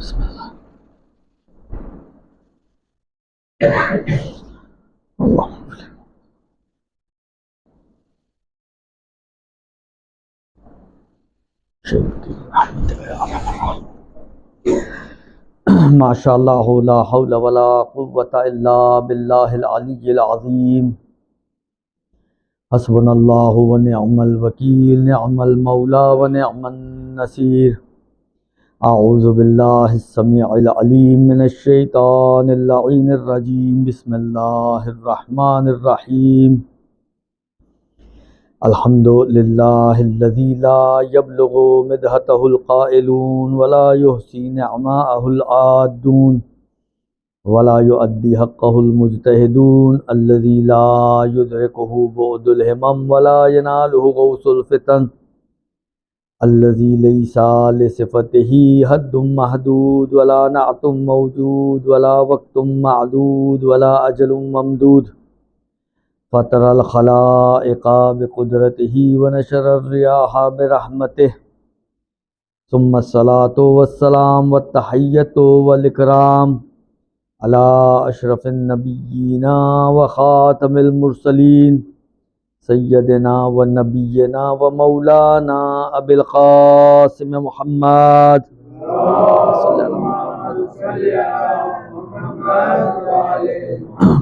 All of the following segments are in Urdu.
بسم اللہ اللہ ما شاء اللہ لا حول ولا قوۃ الا باللہ العلی العظیم حسبنا اللہ ونعم الوکیل نعم المولا ونعم النصیر اعوذ باللہ السمیع العلیم من الشیطان اللعین الرجیم بسم اللہ الرحمن الرحیم الحمد للہ الذی لا یبلغ مدحتہ القائلون ولا یحصی نعماءہ العادون ولا یؤدی حقہ المجتہدون الذی لا یدرکہ بعد الہمم ولا ینالہ غوث الفتن الذی لیس لصفتہ حد محدود ولا نعت موجود ولا وقت معدود ولا اجل ممدود فطر الخلائق بقدرتہ ونشر الریاح برحمتہ ثم الصلاة والسلام والتحیۃ والاکرام علی اشرف النبیین وخاتم المرسلین سیدنا و نبینا و مولانا ابی القاسم محمد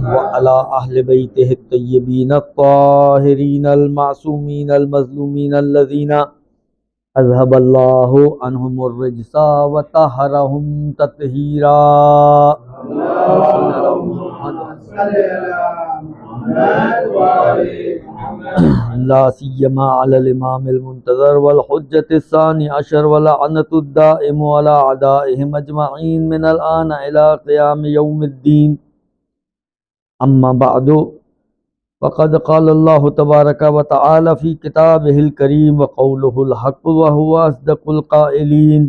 وعلى أهل بيته الطيبين الطاهرين المعصومين المظلومين الذين أذهب الله عنهم الرجس وطهرهم تطهيرا لا سيما على الإمام المنتظر والحجة الثاني عشر ولعنة الدائم على أعدائهم أجمعين من الآن إلى قيام يوم الدين اما بعد فقد قال الله تبارك وتعالى في كتابه الكريم وقوله الحق وهو أصدق القائلين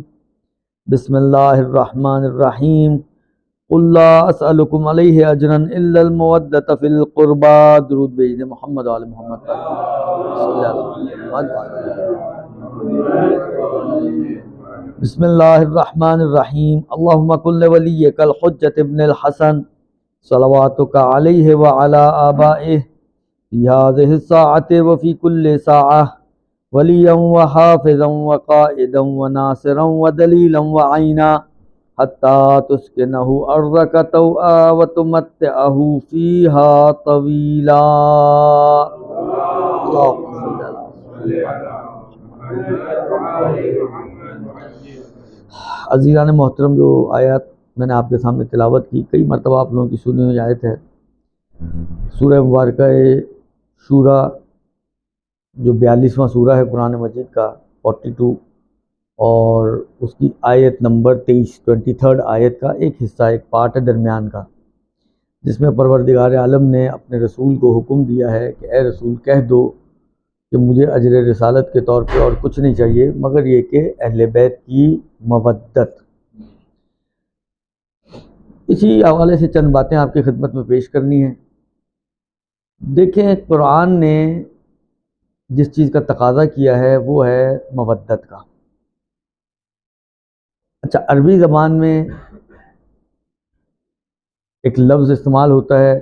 بسم الله الرحمن الرحيم قل لا أسألكم عليه أجرا إلا المودة في القربى درود بھیج محمد وعلى محمد صلی اللہ بسم اللہ الرحمن الرحیم اللهم كن لوليك الحجة ابن الحسن صلواتك عليه وعلى آبائه في هذه الساعة وفي كل ساعة وليا وحافظا وقائدا وناصرا ودليلا وعينا حتى تسكنه أرضك طوعا وتمتعه فيها طويلا عزیزان محترم، جو آیات میں نے آپ کے سامنے تلاوت کی کئی مرتبہ آپ لوگوں کی سنی ہوئی آیت ہے سورہ مبارکہ شورا، جو 42واں سورہ ہے قرآن مجید کا 42، اور اس کی آیت نمبر 23 آیت کا ایک حصہ، ایک پارٹ ہے درمیان کا، جس میں پروردگار عالم نے اپنے رسول کو حکم دیا ہے کہ اے رسول کہہ دو کہ مجھے اجر رسالت کے طور پہ اور کچھ نہیں چاہیے مگر یہ کہ اہل بیت کی مودت۔ اسی حوالے سے چند باتیں آپ کی خدمت میں پیش کرنی ہیں۔ دیکھیں، قرآن نے جس چیز کا تقاضا کیا ہے وہ ہے مودت کا۔ اچھا، عربی زبان میں ایک لفظ استعمال ہوتا ہے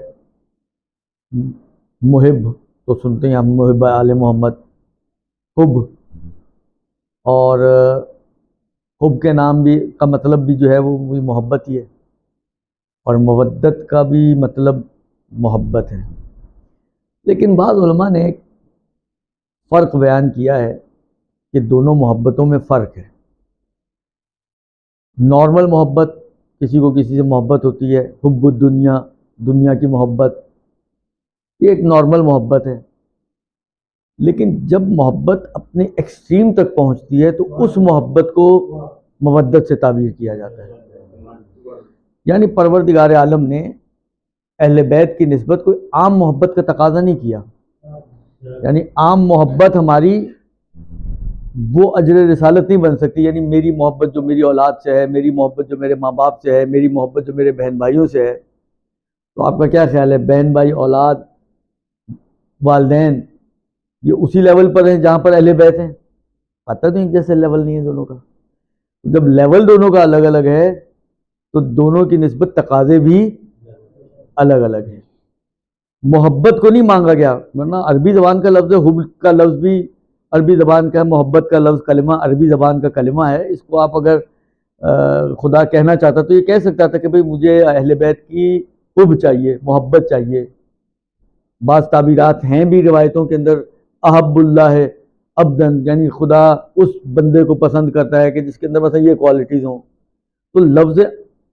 محب، تو سنتے ہیں ہم محب آل محمد، حب، اور حب کے نام بھی کا مطلب بھی جو ہے وہ محبت ہی ہے، اور مودت کا بھی مطلب محبت ہے۔ لیکن بعض علماء نے ایک فرق بیان کیا ہے کہ دونوں محبتوں میں فرق ہے۔ نارمل محبت، کسی کو کسی سے محبت ہوتی ہے، حب الدنیا، دنیا کی محبت، یہ ایک نارمل محبت ہے۔ لیکن جب محبت اپنے ایکسٹریم تک پہنچتی ہے تو اس محبت کو مودت سے تعبیر کیا جاتا ہے۔ یعنی پروردگار عالم نے اہل بیت کی نسبت کوئی عام محبت کا تقاضا نہیں کیا، یعنی عام محبت ہماری وہ اجر رسالت نہیں بن سکتی، یعنی میری محبت جو میری اولاد سے ہے، میری محبت جو میرے ماں باپ سے ہے، میری محبت جو میرے بہن بھائیوں سے ہے۔ تو آپ کا کیا خیال ہے، بہن بھائی، اولاد، والدین، یہ اسی لیول پر ہیں جہاں پر اہل بیت ہیں؟ پتہ تو ایک جیسے لیول نہیں ہے دونوں کا۔ جب لیول دونوں کا الگ الگ ہے تو دونوں کی نسبت تقاضے بھی الگ الگ ہیں. محبت کو نہیں مانگا گیا، ورنہ عربی زبان کا لفظ ہے، حب کا لفظ بھی عربی زبان کا ہے، محبت کا لفظ کلمہ عربی زبان کا کلمہ ہے. اس کو آپ اگر خدا کہنا چاہتا تو یہ کہہ سکتا تھا کہ بھئی مجھے اہل بیت کی حب چاہیے، محبت چاہیے. بعض تعبیرات ہیں بھی روایتوں کے اندر، احب اللہ ہے عبدن، یعنی خدا اس بندے کو پسند کرتا ہے کہ جس کے اندر مثلا یہ کوالٹیز ہوں. تو لفظ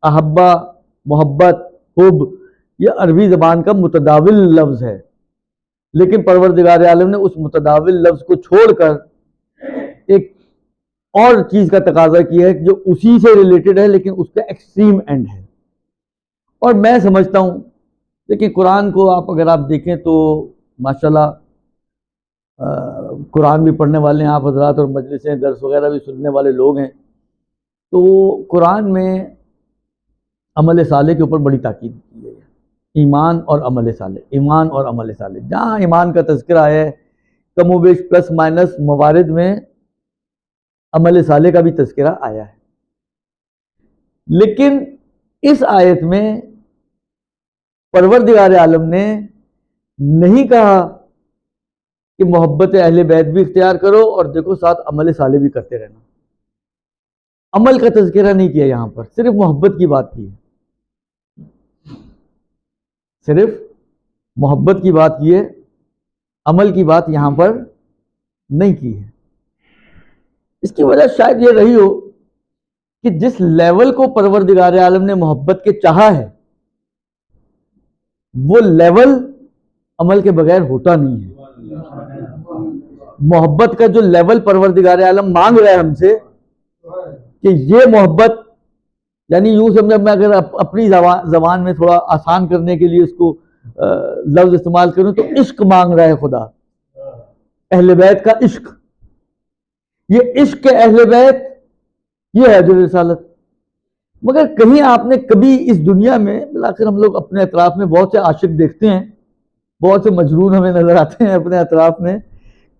احبا، محبت، حب، یہ عربی زبان کا متداول لفظ ہے، لیکن پروردگار عالم نے اس متداول لفظ کو چھوڑ کر ایک اور چیز کا تقاضا کیا ہے جو اسی سے ریلیٹڈ ہے لیکن اس کا ایکسٹریم اینڈ ہے. اور میں سمجھتا ہوں، دیکھیں قرآن کو اگر آپ دیکھیں تو ماشاءاللہ قرآن بھی پڑھنے والے ہیں آپ حضرات، اور مجلسیں درس وغیرہ بھی سننے والے لوگ ہیں. تو قرآن میں عمل صالح کے اوپر بڑی تاکید کی گئی ہے، ایمان اور عمل صالح، ایمان اور عمل صالح. جہاں ایمان کا تذکرہ ہے کم و بیش پلس مائنس موارد میں عمل صالح کا بھی تذکرہ آیا ہے. لیکن اس آیت میں پروردگار عالم نے نہیں کہا کہ محبت اہل بیت بھی اختیار کرو اور دیکھو ساتھ عمل صالح بھی کرتے رہنا. عمل کا تذکرہ نہیں کیا، یہاں پر صرف محبت کی بات کی ہے، صرف محبت کی بات کی ہے، عمل کی بات یہاں پر نہیں کی ہے. اس کی وجہ شاید یہ رہی ہو کہ جس لیول کو پروردگار عالم نے محبت کے چاہا ہے وہ لیول عمل کے بغیر ہوتا نہیں ہے. محبت کا جو لیول پروردگار عالم مانگ رہا ہے ہم سے کہ یہ محبت، یعنی یوں سمجھا، میں اگر اپنی زبان میں تھوڑا آسان کرنے کے لیے اس کو لفظ استعمال کروں تو عشق مانگ رہا ہے خدا، اہل بیت کا عشق. یہ عشق کے اہل بیت یہ ہے جو رسالت. مگر کہیں آپ نے کبھی اس دنیا میں، بالآخر ہم لوگ اپنے اطراف میں بہت سے عاشق دیکھتے ہیں، بہت سے مجنون ہمیں نظر آتے ہیں اپنے اطراف میں،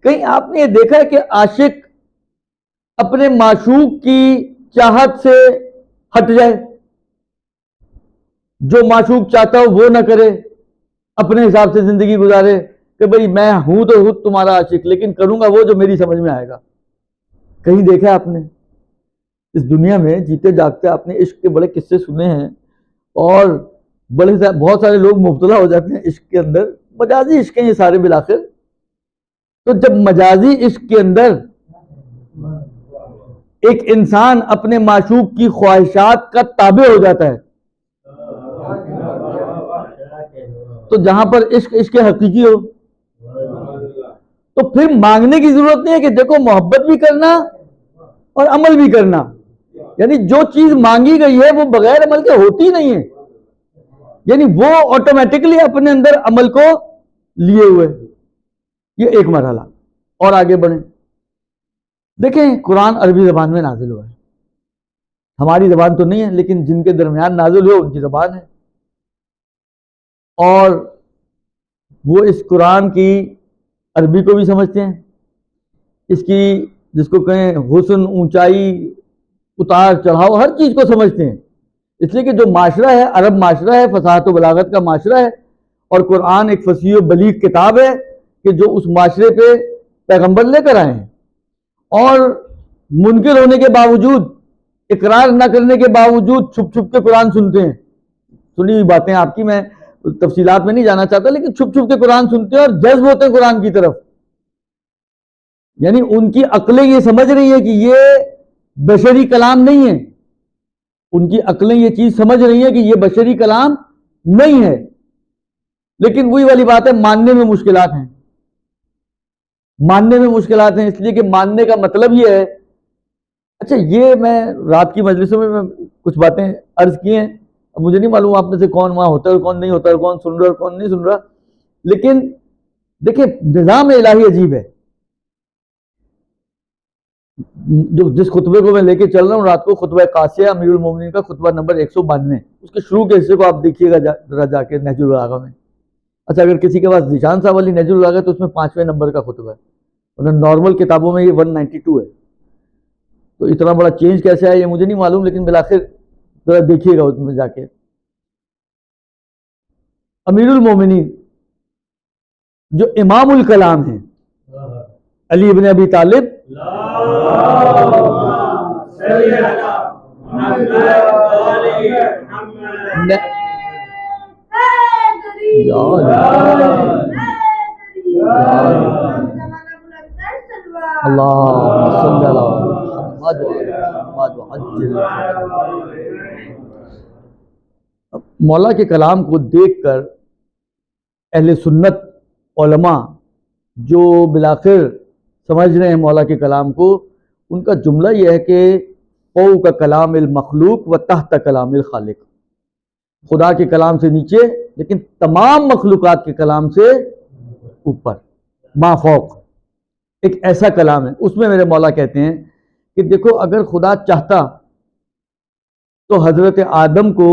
کہیں آپ نے یہ دیکھا ہے کہ عاشق اپنے معشوق کی چاہت سے ہٹ جائے، جو معشوق چاہتا ہو وہ نہ کرے، اپنے حساب سے زندگی گزارے کہ بھئی میں ہوں تو خود تمہارا عاشق لیکن کروں گا وہ جو میری سمجھ میں آئے گا؟ کہیں دیکھا آپ نے؟ اس دنیا میں جیتے جاگتے آپ نے عشق کے بڑے قصے سنے ہیں، اور بہت سارے لوگ مبتلا ہو جاتے ہیں عشق کے اندر. مجازی عشق ہیں یہ سارے بالآخر. تو جب مجازی عشق کے اندر ایک انسان اپنے معشوق کی خواہشات کا تابع ہو جاتا ہے تو جہاں پر عشق حقیقی ہو تو پھر مانگنے کی ضرورت نہیں ہے کہ دیکھو محبت بھی کرنا اور عمل بھی کرنا. یعنی جو چیز مانگی گئی ہے وہ بغیر عمل کے ہوتی نہیں ہے، یعنی وہ آٹومیٹکلی اپنے اندر عمل کو لیے ہوئے. یہ ایک مرحلہ. اور آگے بڑھیں، دیکھیں قرآن عربی زبان میں نازل ہوا ہے، ہماری زبان تو نہیں ہے لیکن جن کے درمیان نازل ہوا ان کی زبان ہے، اور وہ اس قرآن کی عربی کو بھی سمجھتے ہیں، اس کی جس کو کہیں حسن، اونچائی، اتار چڑھاؤ، ہر چیز کو سمجھتے ہیں. اس لیے کہ جو معاشرہ ہے عرب معاشرہ ہے، فصاحت و بلاغت کا معاشرہ ہے، اور قرآن ایک فصیح و بلیغ کتاب ہے کہ جو اس معاشرے پہ پیغمبر لے کر آئے ہیں. اور منکر ہونے کے باوجود، اقرار نہ کرنے کے باوجود چھپ چھپ کے قرآن سنتے ہیں. سنی ہوئی باتیں آپ کی، میں تفصیلات میں نہیں جانا چاہتا، لیکن چھپ چھپ کے قرآن سنتے ہیں اور جذب ہوتے ہیں قرآن کی طرف. یعنی ان کی عقلیں یہ سمجھ رہی ہیں کہ یہ بشری کلام نہیں ہے، ان کی عقلیں یہ چیز سمجھ رہی ہیں کہ یہ بشری کلام نہیں ہے، لیکن وہی والی بات ہے، ماننے میں مشکلات ہیں. ماننے میں مشکلات ہیں اس لیے کہ ماننے کا مطلب یہ ہے. اچھا، یہ میں رات کی مجلسوں میں کچھ باتیں عرض کی ہیں، اب مجھے نہیں معلوم آپ میں سے کون وہاں ہوتا ہے اور کون نہیں ہوتا ہے، کون سن رہا اور کون نہیں سن رہا، لیکن دیکھیں نظام الہی عجیب ہے. جو جس خطبے کو میں لے کے چل رہا ہوں رات کو، خطبہ قاسیہ امیر المومنین کا خطبہ نمبر 192، اس کے شروع کے حصے کو آپ دیکھیے گا ذرا جا کے نہج البلاغہ میں. اچھا، اگر کسی کے پاس ذیشان صاحب والی نہج البلاغہ ہے تو اس میں 5ویں نمبر کا خطبہ ہے، اور نارمل کتابوں میں یہ 192 ہے. تو اتنا بڑا چینج کیسے آیا یہ مجھے نہیں معلوم، لیکن بالآخر ذرا دیکھیے گا اس میں جا کے. امیر المومنین جو امام الکلام ہیں علی ابن ابی طالب، مولا کے کلام کو دیکھ کر اہل سنت علماء جو بالآخر سمجھ رہے ہیں مولا کے کلام کو، ان کا جملہ یہ ہے کہ فوق کلام المخلوق و تحت کلام الخالق، خدا کے کلام سے نیچے لیکن تمام مخلوقات کے کلام سے اوپر، ما فوق ایک ایسا کلام ہے. اس میں میرے مولا کہتے ہیں کہ دیکھو اگر خدا چاہتا تو حضرت آدم کو،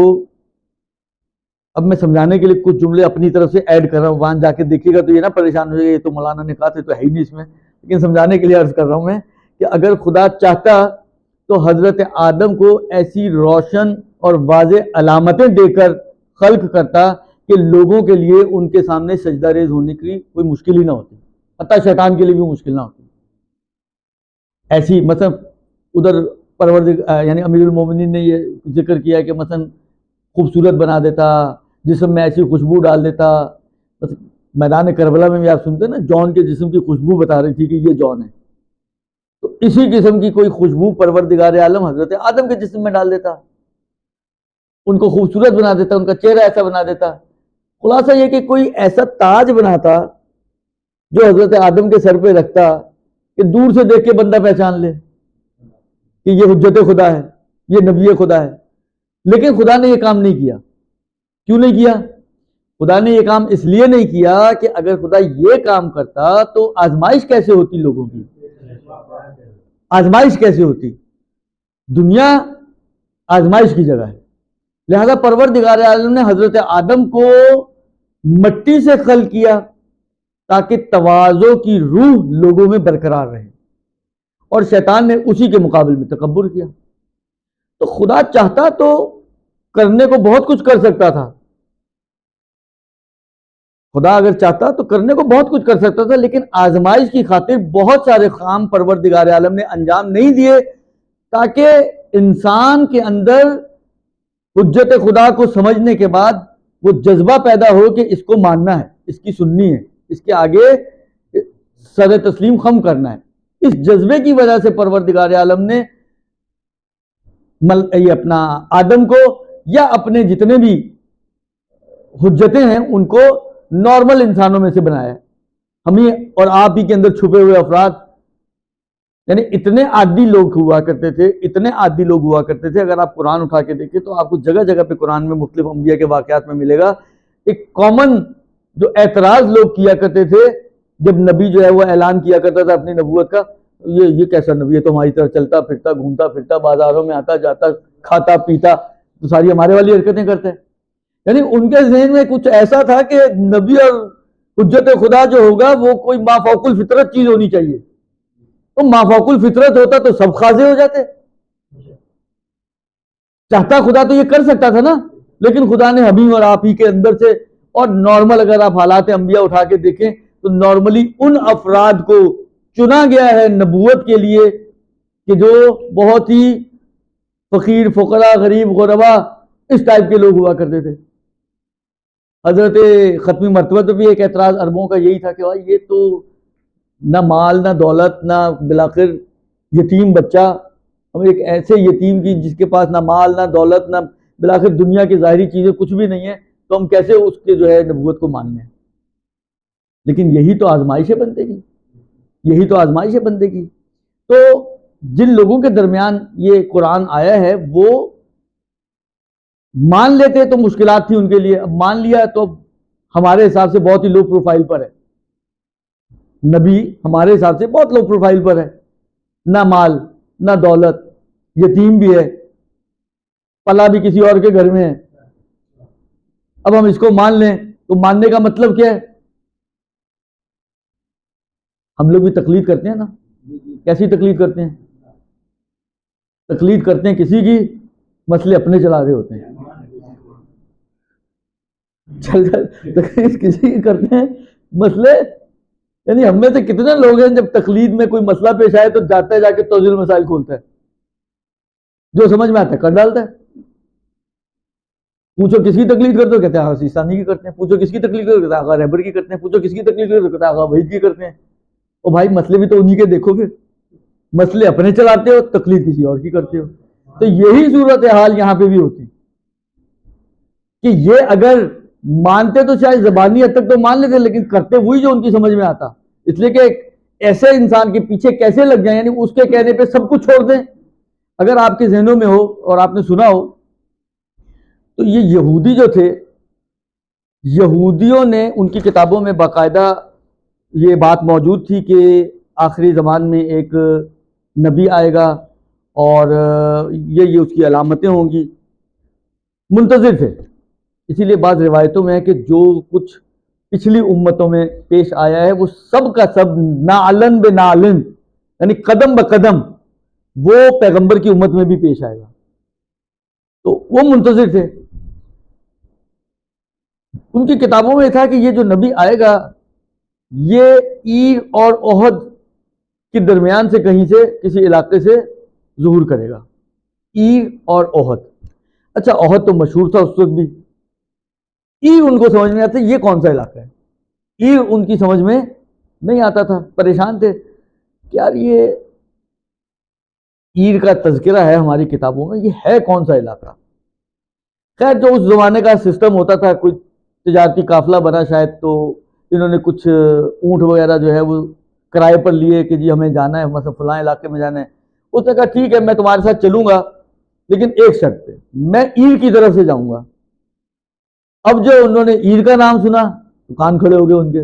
اب میں سمجھانے کے لیے کچھ جملے اپنی طرف سے ایڈ کر رہا ہوں، وہاں جا کے دیکھیے گا تو یہ نہ پریشان ہو جائے یہ تو مولانا نے کہا تھا تو ہے ہی نہیں اس میں، لیکن سمجھانے کے لیے عرض کر رہا ہوں میں کہ اگر خدا چاہتا تو حضرت آدم کو ایسی روشن اور واضح علامتیں دے کر خلق کرتا کہ لوگوں کے لیے ان کے سامنے سجدہ ریز ہونے کی کوئی مشکل ہی نہ ہوتی، حتیٰ شیطان کے لیے بھی مشکل نہ ہوتی. ایسی مثلا ادھر پروردگار یعنی امیر المومنین نے یہ ذکر کیا کہ مثلا خوبصورت بنا دیتا، جسم میں ایسی خوشبو ڈال دیتا. میدان کربلا میں بھی آپ سنتے ہیں نا جون کے جسم کی خوشبو بتا رہی تھی کہ یہ جون ہے، تو اسی قسم کی کوئی خوشبو پروردگار عالم حضرت آدم کے جسم میں ڈال دیتا، ان کو خوبصورت بنا دیتا، ان کا چہرہ ایسا بنا دیتا. خلاصہ یہ کہ کوئی ایسا تاج بناتا جو حضرت آدم کے سر پہ رکھتا کہ دور سے دیکھ کے بندہ پہچان لے کہ یہ حجت خدا ہے، یہ نبی خدا ہے. لیکن خدا نے یہ کام نہیں کیا. کیوں نہیں کیا؟ خدا نے یہ کام اس لیے نہیں کیا کہ اگر خدا یہ کام کرتا تو آزمائش کیسے ہوتی لوگوں کی، آزمائش کیسے ہوتی. دنیا آزمائش کی جگہ ہے، لہذا پروردگار عالم نے حضرت آدم کو مٹی سے خلق کیا تاکہ تواضع کی روح لوگوں میں برقرار رہے، اور شیطان نے اسی کے مقابل میں تکبر کیا. تو خدا چاہتا تو کرنے کو بہت کچھ کر سکتا تھا، خدا اگر چاہتا تو کرنے کو بہت کچھ کر سکتا تھا، لیکن آزمائش کی خاطر بہت سارے کام پروردگار عالم نے انجام نہیں دیے تاکہ انسان کے اندر حجت خدا کو سمجھنے کے بعد وہ جذبہ پیدا ہو کہ اس کو ماننا ہے، اس کی سننی ہے، اس کے آگے سر تسلیم خم کرنا ہے. اس جذبے کی وجہ سے پروردگار عالم نے یہ اپنا آدم کو یا اپنے جتنے بھی حجتیں ہیں ان کو نارمل انسانوں میں سے بنایا ہے. ہمیں اور آپ ہی کے اندر چھپے ہوئے افراد، یعنی اتنے عادی لوگ ہوا کرتے تھے، اتنے عادی لوگ ہوا کرتے تھے. اگر آپ قرآن اٹھا کے دیکھیں تو آپ کو جگہ جگہ پہ قرآن میں مختلف انبیاء کے واقعات میں ملے گا. ایک کامن جو اعتراض لوگ کیا کرتے تھے جب نبی جو ہے وہ اعلان کیا کرتا تھا اپنی نبوت کا، یہ کیسا نبی ہے، تو ہماری طرح چلتا پھرتا گھومتا پھرتا بازاروں میں آتا جاتا کھاتا پیتا، تو ساری ہمارے والی حرکتیں کرتے ہیں. یعنی ان کے ذہن میں کچھ ایسا تھا کہ نبی اور حجت خدا جو ہوگا وہ کوئی مافوق الفطرت چیز ہونی چاہیے. تو مافوق الفطرت ہوتا تو سب خاضع ہو جاتے. چاہتا خدا تو یہ کر سکتا تھا نا، لیکن خدا نے ہمیں اور آپ ہی کے اندر سے، اور نارمل اگر آپ حالات انبیاء اٹھا کے دیکھیں تو نارملی ان افراد کو چنا گیا ہے نبوت کے لیے کہ جو بہت ہی فقیر فقراء غریب غربا اس ٹائپ کے لوگ ہوا کرتے تھے. حضرت ختمی مرتبہ تو بھی ایک اعتراض عربوں کا یہی تھا کہ یہ تو نہ مال نہ دولت نہ بالآخر یتیم بچہ، ہم ایک ایسے یتیم کی جس کے پاس نہ مال نہ دولت نہ بالآخر دنیا کی ظاہری چیزیں کچھ بھی نہیں ہیں، تو ہم کیسے اس کے جو ہے نبوت کو ماننے ہیں. لیکن یہی تو آزمائش ہے بندے کی، یہی تو آزمائش ہے بندے کی. تو جن لوگوں کے درمیان یہ قرآن آیا ہے وہ مان لیتے تو مشکلات تھی ان کے لیے، اب مان لیا تو ہمارے حساب سے بہت ہی لو پروفائل پر ہے. نبی ہمارے حساب سے بہت لو پروفائل پر ہے، نہ مال نہ دولت، یتیم بھی ہے، پلا بھی کسی اور کے گھر میں ہے. اب ہم اس کو مان لیں تو ماننے کا مطلب کیا ہے؟ ہم لوگ بھی تقلید کرتے ہیں نا. کیسی تقلید کرتے ہیں؟ تقلید کرتے ہیں کسی کی، مسئلے اپنے چلا رہے ہوتے ہیں. تقلید کسی کی کرتے ہیں، مسئلے، یعنی ہم میں سے کتنے لوگ ہیں جب تقلید میں کوئی مسئلہ پیش آئے تو جاتا ہے جا کے توضیح المسائل کھولتا ہے، جو سمجھ میں آتا ہے کر ڈالتا ہے. پوچھو کس کی تقلید کرتے ہو، کہتے ہیں آغا سیستانی کی کرتے ہیں. پوچھو کس کی تقلید کرتے ہو، کہتے ہیں آغا رہبر کی کرتے ہیں. پوچھو کس کی تقلید کرتے ہو، کہتے ہیں آغا وحید کی کرتے ہیں. اور بھائی مسئلے بھی تو انہی کے دیکھو، پھر مسئلے اپنے چلاتے ہو، تقلید کسی اور کی کرتے ہو. تو یہی صورتحال یہاں پہ بھی ہوتی کہ یہ اگر مانتے تو شاید زبانی حد تک تو مان لیتے، لیکن کرتے وہی جو ان کی سمجھ میں آتا. اس لیے کہ ایسے انسان کے پیچھے کیسے لگ جائیں، یعنی اس کے کہنے پہ سب کچھ چھوڑ دیں. اگر آپ کے ذہنوں میں ہو اور آپ نے سنا ہو تو یہ یہودی جو تھے، یہودیوں نے ان کی کتابوں میں باقاعدہ یہ بات موجود تھی کہ آخری زمان میں ایک نبی آئے گا اور یہ اس کی علامتیں ہوں گی. منتظر تھے. اسی لیے بعض روایتوں میں ہے کہ جو کچھ پچھلی امتوں میں پیش آیا ہے وہ سب کا سب نعلن بے نعلن، یعنی قدم بقدم وہ پیغمبر کی امت میں بھی پیش آئے گا. تو وہ منتظر تھے. ان کی کتابوں میں تھا کہ یہ جو نبی آئے گا یہ عیر اور احد کے درمیان سے کہیں سے کسی علاقے سے ظہور کرے گا. عیر اور احد. اچھا احد تو مشہور تھا اس وقت بھی، عیر ان کو سمجھ میں آتا یہ کون سا علاقہ ہے. عیر ان کی سمجھ میں نہیں آتا تھا، پریشان تھے کہ یار یہ عیر کا تذکرہ ہے ہماری کتابوں میں، یہ ہے کون سا علاقہ. خیر جو اس زمانے کا سسٹم ہوتا تھا، کوئی تجارتی قافلہ بنا شاید، تو انہوں نے کچھ اونٹ وغیرہ جو ہے وہ کرائے پر لیے کہ جی ہمیں جانا ہے مثلا فلاں علاقے میں جانا ہے. اس نے کہا ٹھیک ہے میں تمہارے ساتھ چلوں گا لیکن ایک شرط پہ، میں عیر کی طرف سے جاؤں گا. اب جو انہوں نے عیر کا نام سنا تو کان کھڑے ہو گئے ان کے.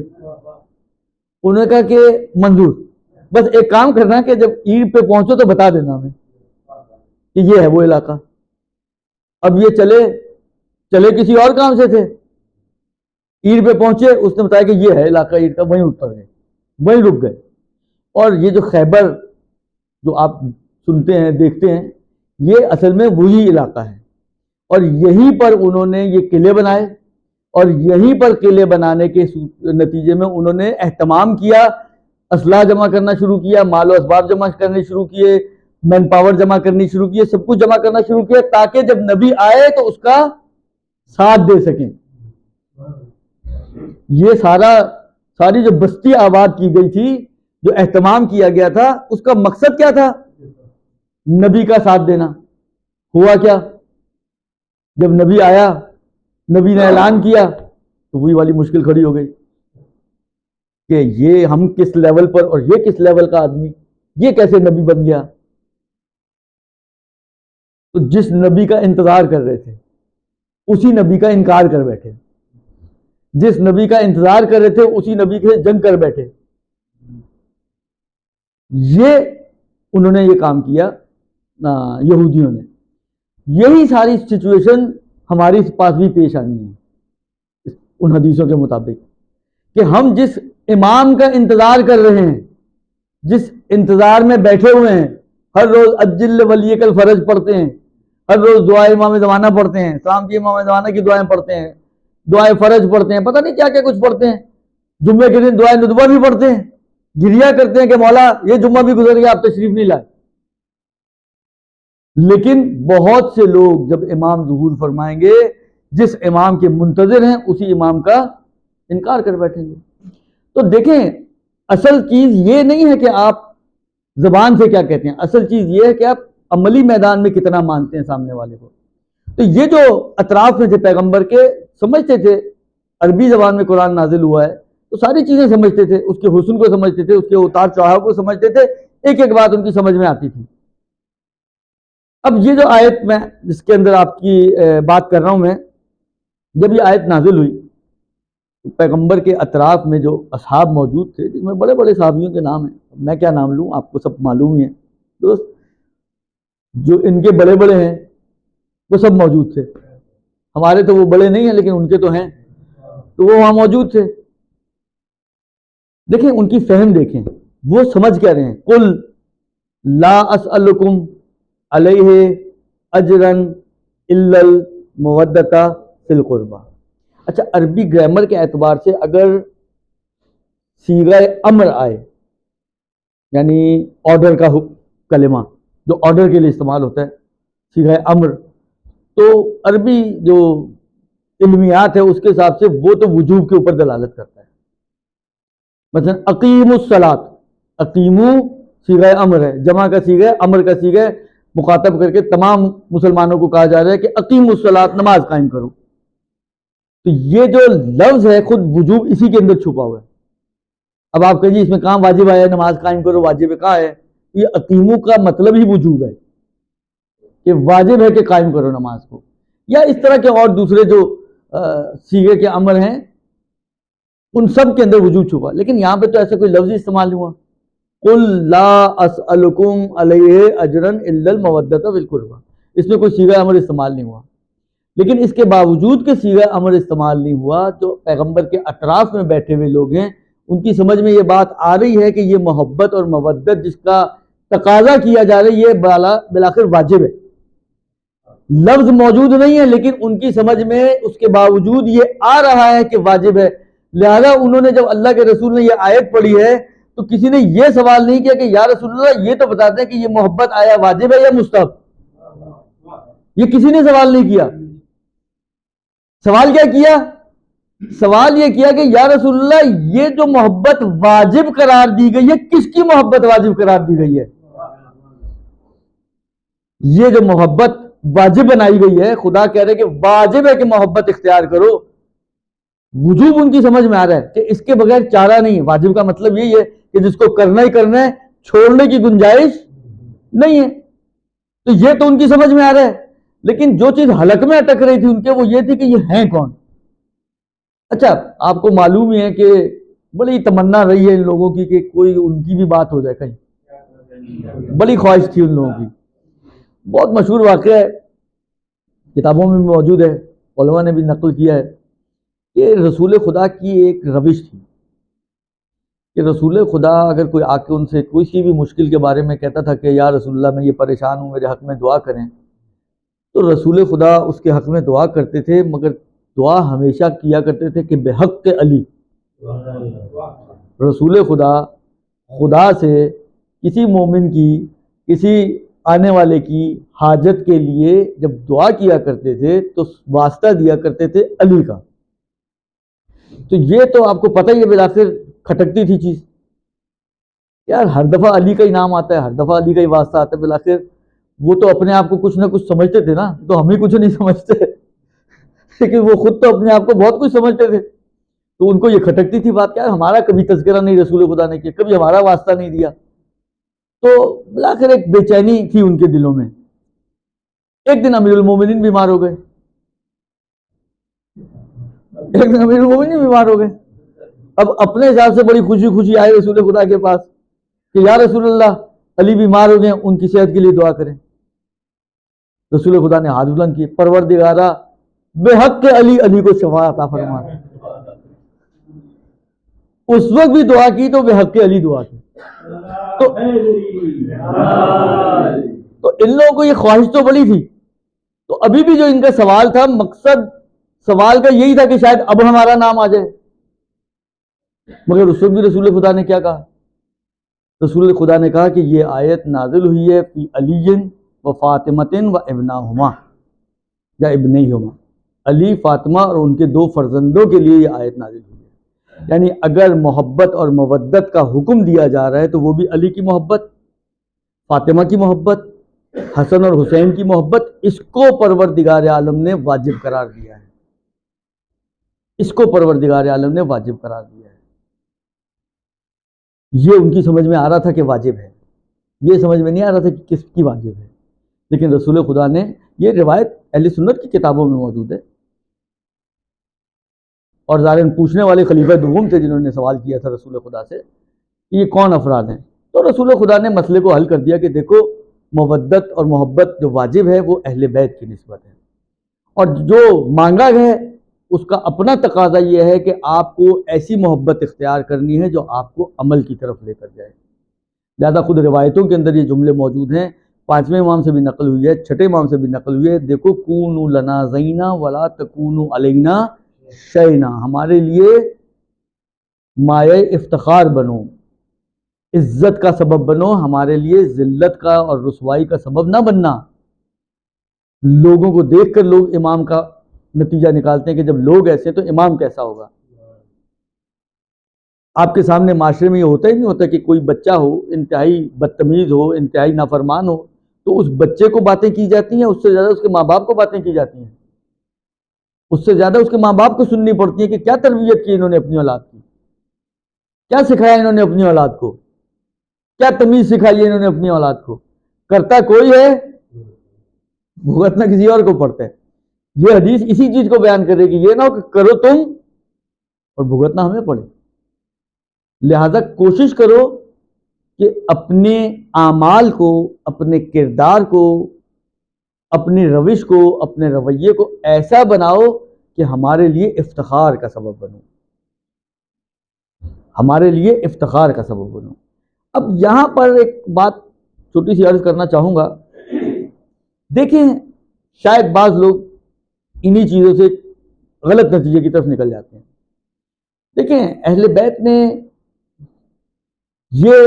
انہوں نے کہا کہ منظور، بس ایک کام کرنا کہ جب عیر پہ پہنچو تو بتا دینا ہمیں کہ یہ ہے وہ علاقہ. اب یہ چلے کسی اور کام سے تھے، عیر پہ پہنچے، اس نے بتایا کہ یہ ہے علاقہ عیر کا، وہیں اتر گئے، وہیں رک گئے. اور یہ جو خیبر جو آپ سنتے ہیں دیکھتے ہیں یہ اصل میں وہی علاقہ ہے. اور یہیں پر انہوں نے یہ قلعے بنائے اور یہیں پر قلعے بنانے کے نتیجے میں انہوں نے اہتمام کیا، اسلحہ جمع کرنا شروع کیا، مال و اسباب جمع کرنے شروع کیے، مین پاور جمع کرنی شروع کیے، سب کچھ جمع کرنا شروع کیا تاکہ جب نبی آئے تو اس کا ساتھ دے سکیں. یہ ساری جو بستی آباد کی گئی تھی، جو اہتمام کیا گیا تھا، اس کا مقصد کیا تھا؟ نبی کا ساتھ دینا. ہوا کیا؟ جب نبی آیا، نبی نے اعلان کیا تو وہی والی مشکل کھڑی ہو گئی کہ یہ ہم کس لیول پر اور یہ کس لیول کا آدمی، یہ کیسے نبی بن گیا. تو جس نبی کا انتظار کر رہے تھے اسی نبی کا انکار کر بیٹھے، جس نبی کا انتظار کر رہے تھے اسی نبی کے جنگ کر بیٹھے. یہ انہوں نے یہ کام کیا یہودیوں نے. یہی ساری سچویشن ہمارے پاس بھی پیش آنی ہے ان حدیثوں کے مطابق کہ ہم جس امام کا انتظار کر رہے ہیں، جس انتظار میں بیٹھے ہوئے ہیں، ہر روز اجل ولیک الفرج پڑھتے ہیں، ہر روز دعائے امام زمانہ پڑھتے ہیں، سلام کی امام زمانہ کی دعائیں پڑھتے ہیں، دعائے فرج پڑھتے ہیں، پتہ نہیں کیا کیا کچھ پڑھتے ہیں، جمعے کے دن دعائے ندبہ بھی پڑھتے ہیں، گریا کرتے ہیں کہ مولا یہ جمعہ بھی گزر گیا آپ تشریف نہیں لائے. لیکن بہت سے لوگ جب امام ظہور فرمائیں گے، جس امام کے منتظر ہیں اسی امام کا انکار کر بیٹھیں گے. تو دیکھیں اصل چیز یہ نہیں ہے کہ آپ زبان سے کیا کہتے ہیں، اصل چیز یہ ہے کہ آپ عملی میدان میں کتنا مانتے ہیں سامنے والے کو. تو یہ جو اطراف میں تھے پیغمبر کے، سمجھتے تھے عربی زبان میں قرآن نازل ہوا ہے تو ساری چیزیں سمجھتے تھے، اس کے حسن کو سمجھتے تھے، اس کے اتار چڑھاؤ کو سمجھتے تھے، ایک ایک بات ان کی سمجھ میں آتی تھی. اب یہ جو آیت میں جس کے اندر آپ کی بات کر رہا ہوں میں، جب یہ آیت نازل ہوئی تو پیغمبر کے اطراف میں جو اصحاب موجود تھے، جس میں بڑے بڑے صحابیوں کے نام ہیں، میں کیا نام لوں، آپ کو سب معلوم ہی ہے دوست، جو ان کے بڑے بڑے ہیں وہ سب موجود تھے. ہمارے تو وہ بڑے نہیں ہیں لیکن ان کے تو ہیں، تو وہ وہاں موجود تھے. دیکھیں ان کی فہم دیکھیں، وہ سمجھ کیا رہے ہیں. قل لا اسألکم علیہ اجرن الا المودۃ فی القربہ. اچھا، عربی گرامر کے اعتبار سے اگر صیغہ امر آئے، یعنی آرڈر کا کلمہ جو آرڈر کے لیے استعمال ہوتا ہے، صیغہ امر، تو عربی جو علمیات ہے اس کے حساب سے وہ تو وجوب کے اوپر دلالت کرتا ہے. مثلا اقیم الصلاۃ، اقیمو صیغہ امر ہے، جمع کا صیغہ امر کا صیغہ مخاطب کر کے تمام مسلمانوں کو کہا جا رہا ہے کہ اقیم الصلاۃ، نماز قائم کرو. تو یہ جو لفظ ہے خود وجوب اسی کے اندر چھپا ہوا ہے. اب آپ کہیں جی اس میں کہاں واجب آیا ہے نماز قائم کرو، واجب کہاں ہے؟ یہ اقیمو کا مطلب ہی وجوب ہے کہ واجب ہے کہ قائم کرو نماز کو، یا اس طرح کے اور دوسرے جو صیغے کے امر ہیں ان سب کے اندر وجوب چھپا. لیکن یہاں پہ تو ایسا کوئی لفظ استعمال نہیں ہوا. قل لا اسألکم علیہ اجرا الا المودۃ فی القربہ، اس میں کوئی صیغہ امر استعمال نہیں ہوا. لیکن اس کے باوجود کہ صیغہ امر استعمال نہیں ہوا، جو پیغمبر کے اطراف میں بیٹھے ہوئے لوگ ہیں ان کی سمجھ میں یہ بات آ رہی ہے کہ یہ محبت اور مودت جس کا تقاضا کیا جا رہا ہے یہ بالآخر واجب ہے. لفظ موجود نہیں ہے لیکن ان کی سمجھ میں اس کے باوجود یہ آ رہا ہے کہ واجب ہے. لہذا انہوں نے جب اللہ کے رسول نے یہ آیت پڑھی ہے تو کسی نے یہ سوال نہیں کیا کہ یا رسول اللہ یہ تو بتا دیں کہ یہ محبت آیا واجب ہے یا مستحب. یہ کسی نے سوال نہیں کیا. سوال کیا کیا؟ سوال یہ کیا کہ یا رسول اللہ یہ جو محبت واجب قرار دی گئی ہے کس کی محبت واجب قرار دی گئی ہے؟ یہ جو محبت واجب بنائی گئی ہے، خدا کہہ رہے کہ واجب ہے کہ محبت اختیار کرو. وجوب ان کی سمجھ میں آ رہا ہے کہ اس کے بغیر چارہ نہیں ہے. واجب کا مطلب یہی ہے کہ جس کو کرنا ہی کرنا ہے، چھوڑنے کی گنجائش نہیں ہے. تو یہ تو ان کی سمجھ میں آ رہا ہے. لیکن جو چیز حلق میں اٹک رہی تھی ان کے وہ یہ تھی کہ یہ ہیں کون. اچھا، آپ کو معلوم ہی ہے کہ بڑی تمنا رہی ہے ان لوگوں کی کہ کوئی ان کی بھی بات ہو جائے کہیں. بڑی خواہش تھی ان لوگوں کی. بہت مشہور واقعہ ہے، کتابوں میں بھی موجود ہے، علماء نے بھی نقل کیا ہے کہ رسول خدا کی ایک روش تھی کہ رسول خدا اگر کوئی آ کے ان سے کوئی سی بھی مشکل کے بارے میں کہتا تھا کہ یا رسول اللہ میں یہ پریشان ہوں، میرے حق میں دعا کریں، تو رسول خدا اس کے حق میں دعا کرتے تھے، مگر دعا ہمیشہ کیا کرتے تھے کہ بحق علی. رسول خدا خدا سے کسی مومن کی، کسی آنے والے کی حاجت کے لیے جب دعا کیا کرتے تھے تو واسطہ دیا کرتے تھے علی کا. تو یہ تو آپ کو پتہ ہی ہے بالآخر کھٹکتی تھی چیز. یار ہر دفعہ علی کا ہی نام آتا ہے، ہر دفعہ علی کا ہی واسطہ آتا ہے. بالآخر وہ تو اپنے آپ کو کچھ نہ کچھ سمجھتے تھے نا، تو ہم ہی کچھ نہیں سمجھتے، لیکن وہ خود تو اپنے آپ کو بہت کچھ سمجھتے تھے. تو ان کو یہ کھٹکتی تھی بات، کیا ہمارا کبھی تذکرہ نہیں رسول خدا نے کیا، کبھی ہمارا واسطہ نہیں دیا. تو بالآخر ایک بے چینی تھی ان کے دلوں میں. ایک دن امیر المومنین بیمار ہو گئے، ایک دن امیر المومنین بیمار ہو گئے. اب اپنے حساب سے بڑی خوشی خوشی آئے رسول خدا کے پاس کہ یا رسول اللہ علی بیمار ہو گئے، ان کی صحت کے لیے دعا کریں. رسول خدا نے ہاتھ بلند کیے، پروردگارا بے حق علی، علی کو شفا عطا فرما. اس وقت بھی دعا کی تو بے حق علی دعا کی. تو ان لوگوں کو یہ خواہش تو بڑی تھی. تو ابھی بھی جو ان کا سوال تھا، مقصد سوال کا یہی تھا کہ شاید اب ہمارا نام آ جائے. مگر اس وقت بھی رسول خدا نے کیا کہا؟ رسول خدا نے کہا کہ یہ آیت نازل ہوئی ہے فی علی و فاطمۃ و ابناہما یا ابنیہما، علی، فاطمہ اور ان کے دو فرزندوں کے لیے یہ آیت نازل ہوئی ہے. یعنی اگر محبت اور مودت کا حکم دیا جا رہا ہے تو وہ بھی علی کی محبت، فاطمہ کی محبت، حسن اور حسین کی محبت، اس کو پروردگار عالم نے واجب قرار دیا ہے. اس کو پروردگار عالم نے واجب قرار دیا ہے. یہ ان کی سمجھ میں آ رہا تھا کہ واجب ہے، یہ سمجھ میں نہیں آ رہا تھا کہ کس کی واجب ہے. لیکن رسول خدا نے، یہ روایت اہل سنت کی کتابوں میں موجود ہے، اور ظاہراً پوچھنے والے خلیفہ دوم تھے جنہوں نے سوال کیا تھا رسول خدا سے کہ یہ کون افراد ہیں. تو رسول خدا نے مسئلے کو حل کر دیا کہ دیکھو مودت اور محبت جو واجب ہے وہ اہل بیت کی نسبت ہے، اور جو مانگا ہے اس کا اپنا تقاضا یہ ہے کہ آپ کو ایسی محبت اختیار کرنی ہے جو آپ کو عمل کی طرف لے کر جائے. لہذا خود روایتوں کے اندر یہ جملے موجود ہیں، 5ویں امام سے بھی نقل ہوئی ہے، 6ٹھے امام سے بھی نقل ہوئی ہے، دیکھو کونوا لنا زینا ولا تکونوا علینا شینا، ہمارے لیے مایہ افتخار بنو، عزت کا سبب بنو، ہمارے لیے ذلت کا اور رسوائی کا سبب نہ بننا۔ لوگوں کو دیکھ کر لوگ امام کا نتیجہ نکالتے ہیں کہ جب لوگ ایسے تو امام کیسا ہوگا۔ آپ کے سامنے معاشرے میں یہ ہوتا ہی نہیں ہوتا کہ کوئی بچہ ہو انتہائی بدتمیز ہو، انتہائی نافرمان ہو، تو اس بچے کو باتیں کی جاتی ہیں، اس سے زیادہ اس کے ماں باپ کو باتیں کی جاتی ہیں، اس سے زیادہ اس کے ماں باپ کو سننی پڑتی ہے کہ کیا تربیت کی انہوں نے اپنی اولاد کی، کیا سکھایا انہوں نے اپنی اولاد کو، کیا تمیز سکھائی ہے انہوں نے اپنی اولاد کو۔ کرتا کوئی ہے، بھگتنا کسی اور کو پڑتا ہے۔ یہ حدیث اسی چیز کو بیان کرے گی، یہ نہ ہو کہ کرو تم اور بھگتنا ہمیں پڑے۔ لہذا کوشش کرو کہ اپنے اعمال کو، اپنے کردار کو، اپنی روش کو، اپنے رویے کو ایسا بناؤ کہ ہمارے لیے افتخار کا سبب بنو، ہمارے لیے افتخار کا سبب بنو۔ اب یہاں پر ایک بات چھوٹی سی عرض کرنا چاہوں گا، دیکھیں شاید بعض لوگ انہی چیزوں سے غلط نتیجے کی طرف نکل جاتے ہیں۔ دیکھیں اہل بیت نے یہ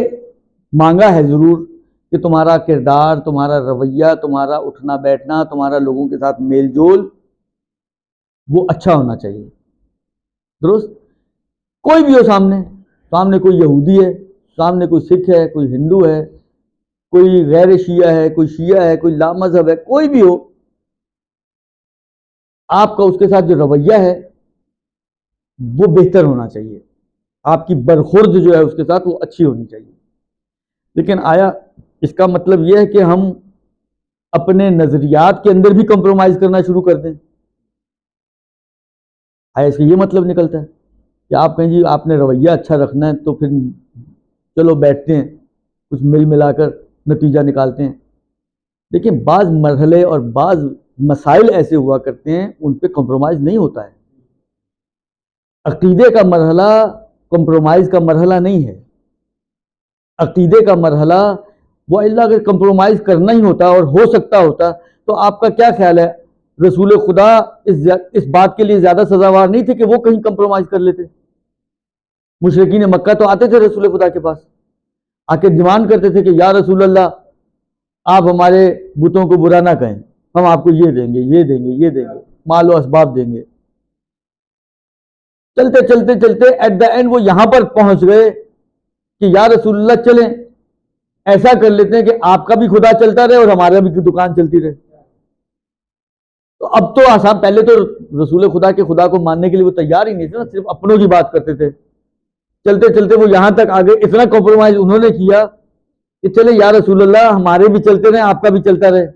مانگا ہے ضرور کہ تمہارا کردار، تمہارا رویہ، تمہارا اٹھنا بیٹھنا، تمہارا لوگوں کے ساتھ میل جول وہ اچھا ہونا چاہیے، درست؟ کوئی بھی ہو، سامنے کوئی یہودی ہے، سامنے کوئی سکھ ہے، کوئی ہندو ہے، کوئی غیر شیعہ ہے، کوئی شیعہ ہے، کوئی لامذہب ہے، کوئی بھی ہو، آپ کا اس کے ساتھ جو رویہ ہے وہ بہتر ہونا چاہیے، آپ کی برخورد جو ہے اس کے ساتھ وہ اچھی ہونی چاہیے۔ لیکن آیا اس کا مطلب یہ ہے کہ ہم اپنے نظریات کے اندر بھی کمپرومائز کرنا شروع کر دیں؟ آیا اس کا یہ مطلب نکلتا ہے کہ آپ کہیں جی آپ نے رویہ اچھا رکھنا ہے تو پھر چلو بیٹھتے ہیں کچھ مل ملا کر نتیجہ نکالتے ہیں؟ دیکھیں بعض مرحلے اور بعض مسائل ایسے ہوا کرتے ہیں ان پہ کمپرومائز نہیں ہوتا ہے۔ عقیدے کا مرحلہ کمپرومائز کا مرحلہ نہیں ہے، عقیدے کا مرحلہ وہ اللہ اگر کمپرومائز کرنا ہی ہوتا اور ہو سکتا ہوتا تو آپ کا کیا خیال ہے رسول خدا اس بات کے لیے زیادہ سزاوار نہیں تھے کہ وہ کہیں کمپرومائز کر لیتے؟ مشرکین مکہ تو آتے تھے رسول خدا کے پاس، آ کے ڈیمانڈ کرتے تھے کہ یا رسول اللہ آپ ہمارے بتوں کو برا نہ کہیں، ہم آپ کو یہ دیں گے، یہ دیں گے، یہ دیں گے، مال و اسباب دیں گے۔ چلتے چلتے چلتے ایٹ دا اینڈ وہ یہاں پر پہنچ گئے کہ یا رسول اللہ چلیں ایسا کر لیتے ہیں کہ آپ کا بھی خدا چلتا رہے اور ہمارا بھی دکان چلتی رہے۔ تو اب تو آسان، پہلے تو رسول خدا کے خدا کو ماننے کے لیے وہ تیار ہی نہیں تھے نا، صرف اپنوں کی بات کرتے تھے۔ چلتے چلتے وہ یہاں تک آگے، اتنا کمپرومائز انہوں نے کیا کہ چلے یا رسول اللہ ہمارے بھی چلتے رہے، آپ کا بھی چلتا رہے،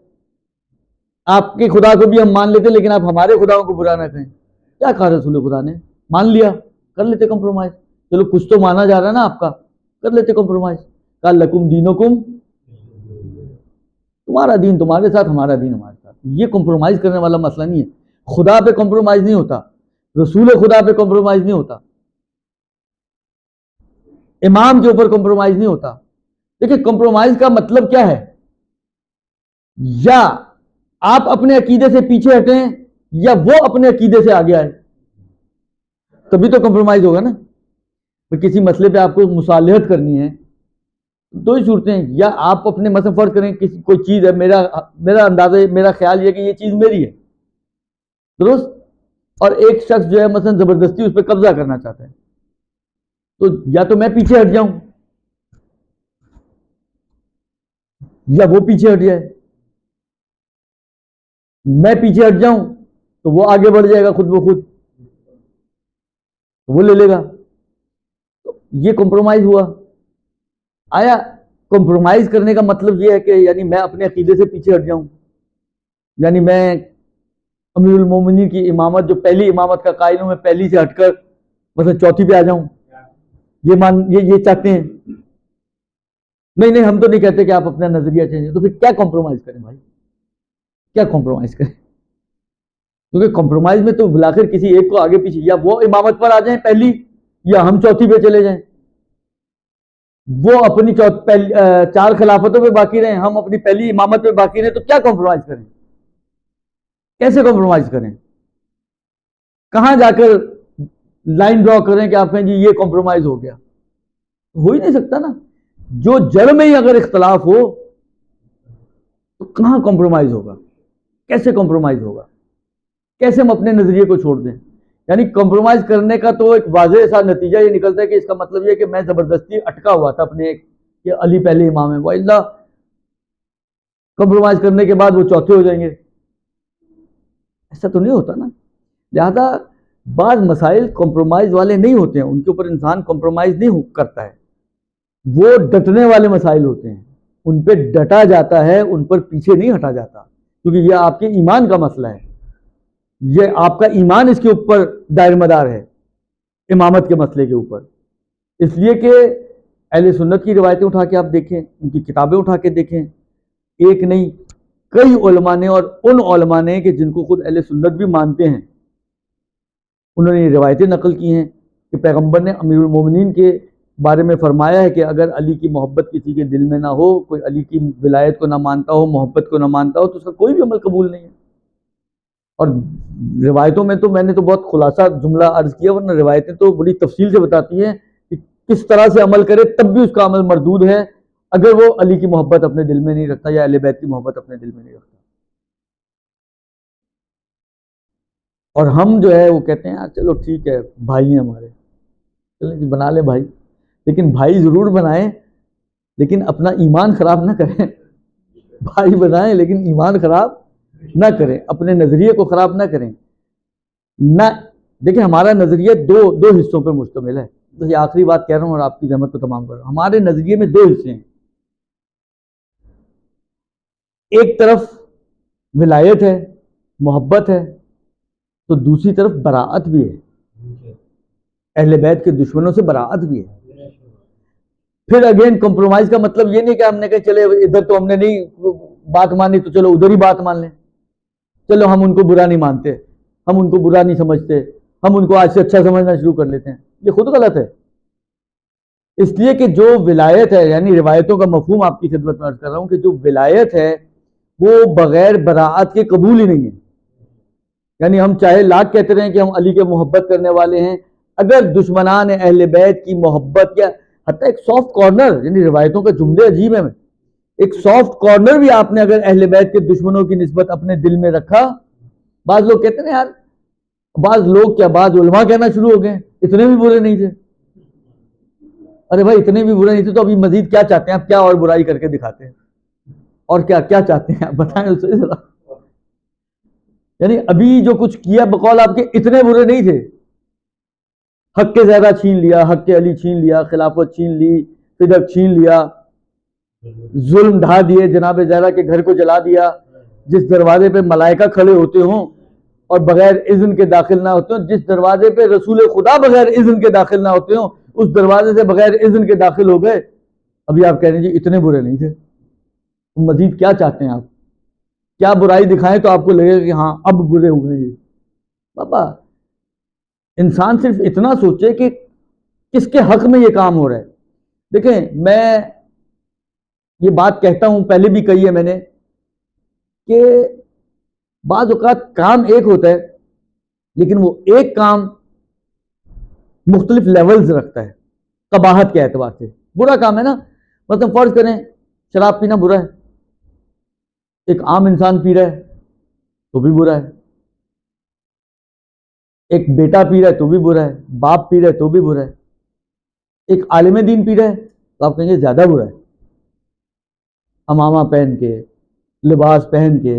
آپ کے خدا کو بھی ہم مان لیتے لیکن آپ ہمارے خداؤں کو برا نہ کہیں۔ کیا کہا رسول خدا نے؟ مان لیا، کر لیتے کمپرومائز، چلو کچھ تو مانا جا رہا ہے نا آپ کا، کر لیتے کمپرومائز۔ کہا لکم دینکم، تمہارا دین تمہارے ساتھ، ہمارا دین ہمارے ساتھ۔ یہ کمپرومائز کرنے والا مسئلہ نہیں ہے، خدا پہ کمپرومائز نہیں ہوتا، رسول خدا پہ کمپرومائز نہیں ہوتا، امام کے اوپر کمپرومائز نہیں ہوتا۔ دیکھیں کمپرومائز کا مطلب کیا ہے، یا آپ اپنے عقیدے سے پیچھے ہٹیں یا وہ اپنے عقیدے سے آگے آئے، تبھی تو کمپرومائز ہوگا نا۔ کسی مسئلے پہ آپ کو مصالحت کرنی ہے، دو ہی صورتیں ہیں، یا آپ اپنے مثلا فرض کریں کسی کوئی چیز ہے، میرا اندازہ، میرا خیال یہ کہ یہ چیز میری ہے، درست، اور ایک شخص جو ہے مثلا زبردستی اس پہ قبضہ کرنا چاہتا ہے، تو یا تو میں پیچھے ہٹ جاؤں یا وہ پیچھے ہٹ جائے۔ میں پیچھے ہٹ جاؤں تو وہ آگے بڑھ جائے گا خود بخود، وہ لے لے گا، تو یہ کمپرومائز ہوا۔ آیا کمپرومائز کرنے کا مطلب یہ ہے کہ یعنی میں اپنے عقیدے سے پیچھے ہٹ جاؤں، یعنی میں امیر المومنین کی امامت جو پہلی امامت کا قائل ہوں، میں پہلی سے ہٹ کر مثلا چوتھی پہ آ جاؤں، یہ چاہتے ہیں؟ نہیں ہم تو نہیں کہتے کہ آپ اپنا نظریہ چینج، تو پھر کیا کمپرومائز کریں بھائی، کیا کمپرومائز کریں؟ کیونکہ کمپرومائز میں تو بلاخر کسی ایک کو آگے پیچھے، یا وہ امامت پر آ جائیں پہلی یا ہم چوتھی پہ چلے جائیں۔ وہ اپنی 4 خلافتوں پہ باقی رہیں، ہم اپنی پہلی امامت پہ باقی رہیں، تو کیا کمپرومائز کریں؟ کیسے کمپرومائز کریں؟ کہاں جا کر لائن ڈرا کریں کہ آپ کہیں جی یہ کمپرومائز ہو گیا؟ ہو ہی نہیں سکتا نا. جو جڑ میں ہی اگر اختلاف ہو تو کہاں کمپرومائز ہوگا؟ کیسے کمپرومائز ہوگا؟ کیسے ہم اپنے نظریے کو چھوڑ دیں؟ یعنی کمپرومائز کرنے کا تو ایک واضح سا نتیجہ یہ نکلتا ہے کہ اس کا مطلب یہ کہ میں زبردستی اٹکا ہوا تھا اپنے ایک کہ علی پہلے امام ہے، وَإِلَّا کمپرومائز کرنے کے بعد وہ چوتھے ہو جائیں گے. ایسا تو نہیں ہوتا نا. لہذا بعض مسائل کمپرومائز والے نہیں ہوتے ہیں، ان کے اوپر انسان کمپرومائز نہیں کرتا ہے. وہ ڈٹنے والے مسائل ہوتے ہیں، ان پہ ڈٹا جاتا ہے، ان پر پیچھے نہیں ہٹا جاتا، کیونکہ یہ آپ کے ایمان کا مسئلہ ہے. یہ آپ کا ایمان اس کے اوپر دائر مدار ہے، امامت کے مسئلے کے اوپر. اس لیے کہ اہل سنت کی روایتیں اٹھا کے آپ دیکھیں، ان کی کتابیں اٹھا کے دیکھیں، ایک نہیں کئی علماء نے، اور ان علماء نے کہ جن کو خود اہل سنت بھی مانتے ہیں، انہوں نے یہ روایتیں نقل کی ہیں کہ پیغمبر نے امیر المومنین کے بارے میں فرمایا ہے کہ اگر علی کی محبت کسی کے دل میں نہ ہو، کوئی علی کی ولایت کو نہ مانتا ہو، محبت کو نہ مانتا ہو، تو اس کا کوئی بھی عمل قبول نہیں ہے. اور روایتوں میں تو میں نے تو بہت خلاصہ جملہ عرض کیا، ورنہ روایتیں تو بڑی تفصیل سے بتاتی ہیں کہ کس طرح سے عمل کرے تب بھی اس کا عمل مردود ہے اگر وہ علی کی محبت اپنے دل میں نہیں رکھتا یا اہل بیت کی محبت اپنے دل میں نہیں رکھتا. اور ہم جو ہے وہ کہتے ہیں چلو ٹھیک ہے بھائی ہیں ہمارے، چلیں جی بنا لیں بھائی، لیکن بھائی ضرور بنائیں لیکن اپنا ایمان خراب نہ کریں. بھائی بنائیں لیکن ایمان خراب نہ کریں، اپنے نظریے کو خراب نہ کریں. نہ دیکھیں ہمارا نظریہ دو حصوں پر مشتمل ہے. یہ آخری بات کہہ رہا ہوں اور آپ کی زحمت کو تمام کر رہا ہوں. ہمارے نظریے میں 2 حصے ہیں. ایک طرف ولایت ہے، محبت ہے، تو دوسری طرف براعت بھی ہے، اہل بیت کے دشمنوں سے براعت بھی ہے. پھر اگین کمپرومائز کا مطلب یہ نہیں کہ ہم نے کہا چلے ادھر تو ہم نے نہیں بات مانی تو چلو ادھر ہی بات مان لیں، چلو ہم ان کو برا نہیں مانتے، ہم ان کو برا نہیں سمجھتے، ہم ان کو آج سے اچھا سمجھنا شروع کر لیتے ہیں. یہ خود غلط ہے. اس لیے کہ جو ولایت ہے، یعنی روایتوں کا مفہوم آپ کی خدمت میں عرض کر رہا ہوں کہ جو ولایت ہے وہ بغیر براعت کے قبول ہی نہیں ہے. یعنی ہم چاہے لاکھ کہتے رہیں کہ ہم علی کے محبت کرنے والے ہیں، اگر دشمنان اہل بیت کی محبت یا حتیٰ ایک سافٹ کارنر، یعنی روایتوں کا جملے عجیب ہیں، ایک سافٹ کارنر بھی آپ نے اگر اہل بیت کے دشمنوں کی نسبت اپنے دل میں رکھا. بعض لوگ کہتے ہیں یار، بعض لوگ کیا بعض علماء کہنا شروع ہو گئے اتنے بھی برے نہیں تھے. ارے بھائی اتنے بھی برے نہیں تھے تو ابھی مزید کیا چاہتے ہیں آپ؟ کیا اور برائی کر کے دکھاتے ہیں؟ اور کیا چاہتے ہیں آپ بتائیں اسے ذرا. یعنی ابھی جو کچھ کیا بقول آپ کے اتنے برے نہیں تھے. حق کے زیادہ چھین لیا، حق کے علی چھین لیا، خلافت چھین لی، فدق چھین لیا، ظلم ڈھا دیے، جناب زہرا کے گھر کو جلا دیا، جس دروازے پہ ملائکہ کھڑے ہوتے ہوں اور بغیر اذن کے داخل نہ ہوتے ہوں، جس دروازے پہ رسول خدا بغیر اذن کے داخل نہ ہوتے ہوں، اس دروازے سے بغیر اذن کے داخل ہو گئے. ابھی آپ کہہ رہے ہیں جی اتنے برے نہیں تھے. مزید کیا چاہتے ہیں آپ؟ کیا برائی دکھائیں تو آپ کو لگے گا کہ ہاں اب برے ہوئے یہ؟ بابا انسان صرف اتنا سوچے کہ کس کے حق میں یہ کام ہو رہا ہے. دیکھیں میں یہ بات کہتا ہوں، پہلے بھی کہی ہے میں نے، کہ بعض اوقات کام ایک ہوتا ہے لیکن وہ ایک کام مختلف لیولز رکھتا ہے قباحت کے اعتبار سے. برا کام ہے نا، مثلا فرض کریں شراب پینا برا ہے، ایک عام انسان پی رہا ہے تو بھی برا ہے، ایک بیٹا پی رہا ہے تو بھی برا ہے، باپ پی رہا ہے تو بھی برا ہے، ایک عالم دین پی رہا ہے تو آپ کہیں گے زیادہ برا ہے. امامہ پہن کے، لباس پہن کے،